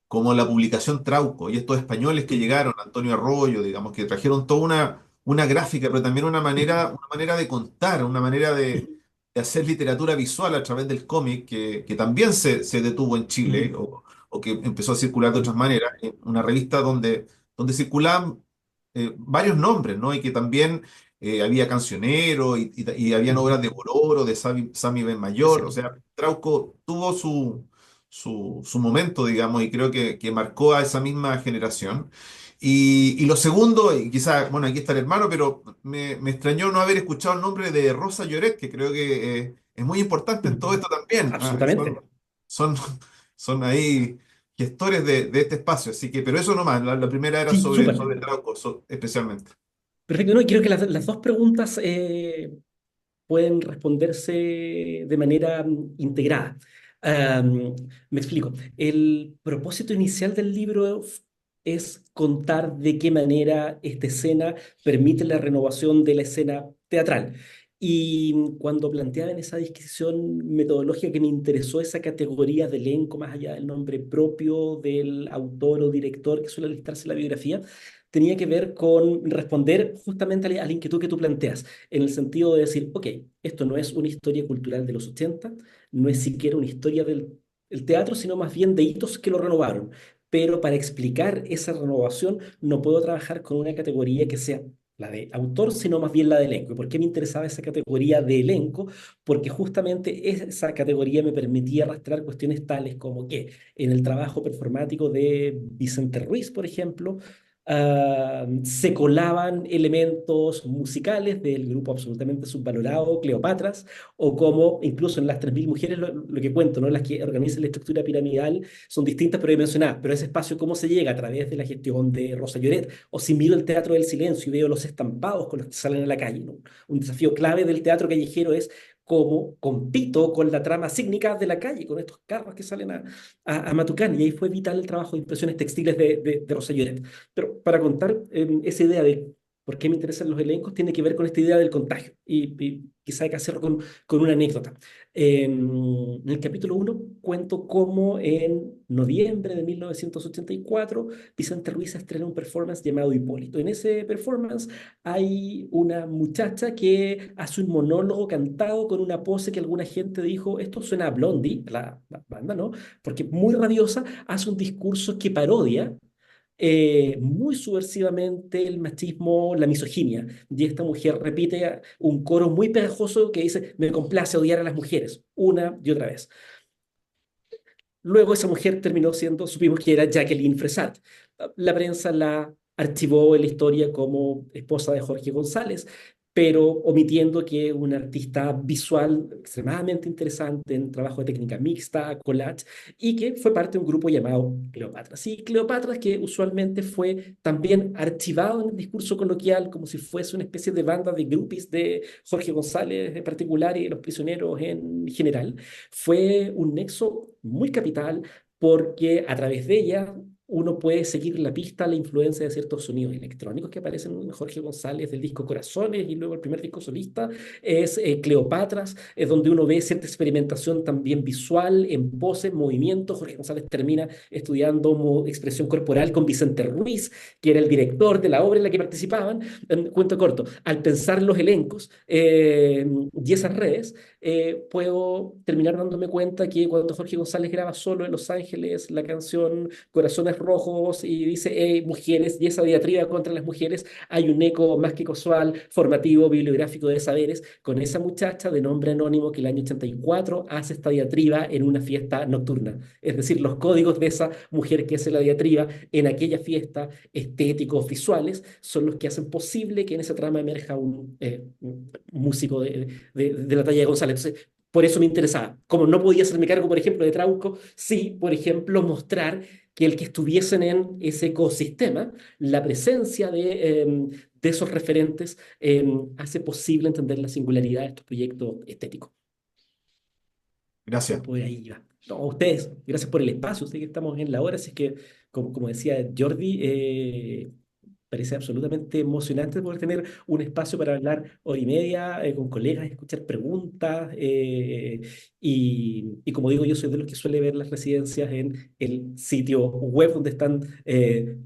Speaker 5: como la publicación Trauco y estos españoles que llegaron, Antonio Arroyo, digamos, que trajeron toda una gráfica, pero también una manera de contar, una manera de hacer literatura visual a través del cómic, que también se detuvo en Chile, o que empezó a circular de otras maneras, en una revista donde circulaban varios nombres, ¿no? Y que también había cancionero y habían obras de Bororo, de Sami Mayor. O
Speaker 2: Exacto.
Speaker 5: sea, Trauco tuvo su momento, digamos, y creo que marcó a esa misma generación. Y lo segundo, y quizás, bueno, aquí está el hermano, pero me extrañó no haber escuchado el nombre de Rosa Lloret, que creo que es muy importante en todo esto también.
Speaker 2: Absolutamente.
Speaker 5: Son, son ahí gestores de este espacio. Así que, pero eso nomás, la primera era
Speaker 2: Sí,
Speaker 5: sobre,
Speaker 2: súper.
Speaker 5: sobre Trauco, especialmente.
Speaker 2: Perfecto, no, y creo que las dos preguntas pueden responderse de manera integrada. Me explico. El propósito inicial del libro es contar de qué manera esta escena permite la renovación de la escena teatral. Y cuando planteaban esa disquisición metodológica, que me interesó esa categoría de elenco, más allá del nombre propio del autor o director que suele listarse en la biografía, tenía que ver con responder justamente a la inquietud que tú planteas, en el sentido de decir, ok, esto no es una historia cultural de los 80, no es siquiera una historia del teatro, sino más bien de hitos que lo renovaron. Pero para explicar esa renovación no puedo trabajar con una categoría que sea la de autor, sino más bien la de elenco. ¿Y por qué me interesaba esa categoría de elenco? Porque justamente esa categoría me permitía arrastrar cuestiones tales como que en el trabajo performático de Vicente Ruiz, por ejemplo, Se colaban elementos musicales del grupo absolutamente subvalorado, Cleopatras, o como incluso en las 3.000 mujeres, lo que cuento, ¿no? Las que organizan la estructura piramidal son distintas pero dimensionadas, pero ese espacio, ¿cómo se llega? A través de la gestión de Rosa Lloret, o si miro el Teatro del Silencio y veo los estampados con los que salen a la calle, ¿no? Un desafío clave del teatro callejero es cómo compito con la trama cínica de la calle, con estos carros que salen a Matucán, y ahí fue vital el trabajo de impresiones textiles de Rosa Lloret. Pero para contar esa idea de por qué me interesan los elencos, tiene que ver con esta idea del contagio. Y quizá hay que hacerlo con una anécdota. En el capítulo 1 cuento cómo en noviembre de 1984 Vicente Ruiz estrena un performance llamado Hipólito. En ese performance hay una muchacha que hace un monólogo cantado con una pose que alguna gente dijo, esto suena a Blondie, la banda, ¿no? Porque muy rabiosa, hace un discurso que parodia muy subversivamente el machismo, la misoginia. Y esta mujer repite un coro muy pegajoso que dice, me complace odiar a las mujeres, una y otra vez. Luego esa mujer terminó siendo, supimos que era Jacqueline Fresat. La prensa la archivó en la historia como esposa de Jorge González, pero omitiendo que una artista visual extremadamente interesante en trabajo de técnica mixta, collage, y que fue parte de un grupo llamado Cleopatra. Sí, Cleopatra que usualmente fue también archivado en el discurso coloquial como si fuese una especie de banda de groupies de Jorge González en particular y de los prisioneros en general. Fue un nexo muy capital porque a través de ella uno puede seguir la pista, la influencia de ciertos sonidos electrónicos que aparecen en Jorge González del disco Corazones y luego el primer disco solista es Cleopatras, es donde uno ve cierta experimentación también visual, en pose, en movimiento. Jorge González termina estudiando expresión corporal con Vicente Ruiz, que era el director de la obra en la que participaban. Cuento corto, al pensar los elencos y esas redes, puedo terminar dándome cuenta que cuando Jorge González graba solo en Los Ángeles la canción Corazones Rojos y dice mujeres, y esa diatriba contra las mujeres, hay un eco más que casual, formativo, bibliográfico de saberes, con esa muchacha de nombre anónimo que el año 84 hace esta diatriba en una fiesta nocturna. Es decir, los códigos de esa mujer que hace la diatriba en aquella fiesta, estéticos, visuales, son los que hacen posible que en esa trama emerja un músico de la talla de González. Entonces, por eso me interesaba. Como no podía hacerme cargo, por ejemplo, de Trauco, sí, por ejemplo, mostrar que el que estuviesen en ese ecosistema, la presencia de esos referentes hace posible entender la singularidad de estos proyectos estéticos.
Speaker 5: Gracias.
Speaker 2: Por ahí va. No, a ustedes, gracias por el espacio. Sé que estamos en la hora, así que, como decía Jordi, parece absolutamente emocionante poder tener un espacio para hablar hora y media con colegas, escuchar preguntas. Y como digo, yo soy de los que suele ver las residencias en el sitio web donde están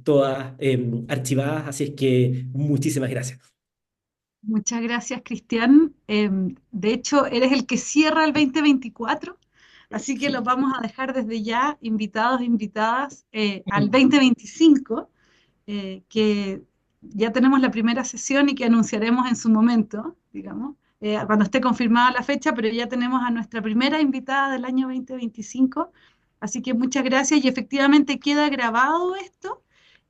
Speaker 2: todas archivadas. Así es que muchísimas gracias.
Speaker 1: Muchas gracias, Cristian. De hecho, eres el que cierra el 2024, así que los vamos a dejar desde ya invitados e invitadas al 2025, que ya tenemos la primera sesión y que anunciaremos en su momento, digamos, cuando esté confirmada la fecha, pero ya tenemos a nuestra primera invitada del año 2025, así que muchas gracias y efectivamente queda grabado esto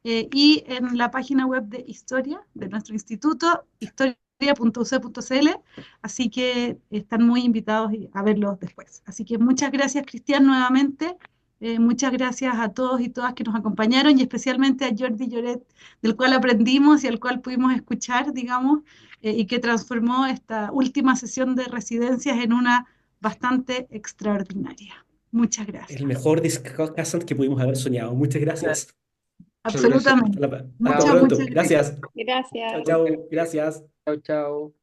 Speaker 1: y en la página web de Historia de nuestro instituto, historia.uc.cl, así que están muy invitados a verlos después. Así que muchas gracias, Cristian, nuevamente. Muchas gracias a todos y todas que nos acompañaron y especialmente a Jordi Lloret, del cual aprendimos y al cual pudimos escuchar, digamos, y que transformó esta última sesión de residencias en una bastante extraordinaria. Muchas gracias.
Speaker 2: El mejor discussant que pudimos haber soñado. Muchas gracias.
Speaker 3: Muchas gracias.
Speaker 1: Absolutamente.
Speaker 2: Hasta
Speaker 1: Muchas,
Speaker 2: pronto.
Speaker 1: muchas gracias.
Speaker 2: Gracias. Chao,
Speaker 6: Gracias.
Speaker 2: chao. Gracias.
Speaker 4: Chao, chao.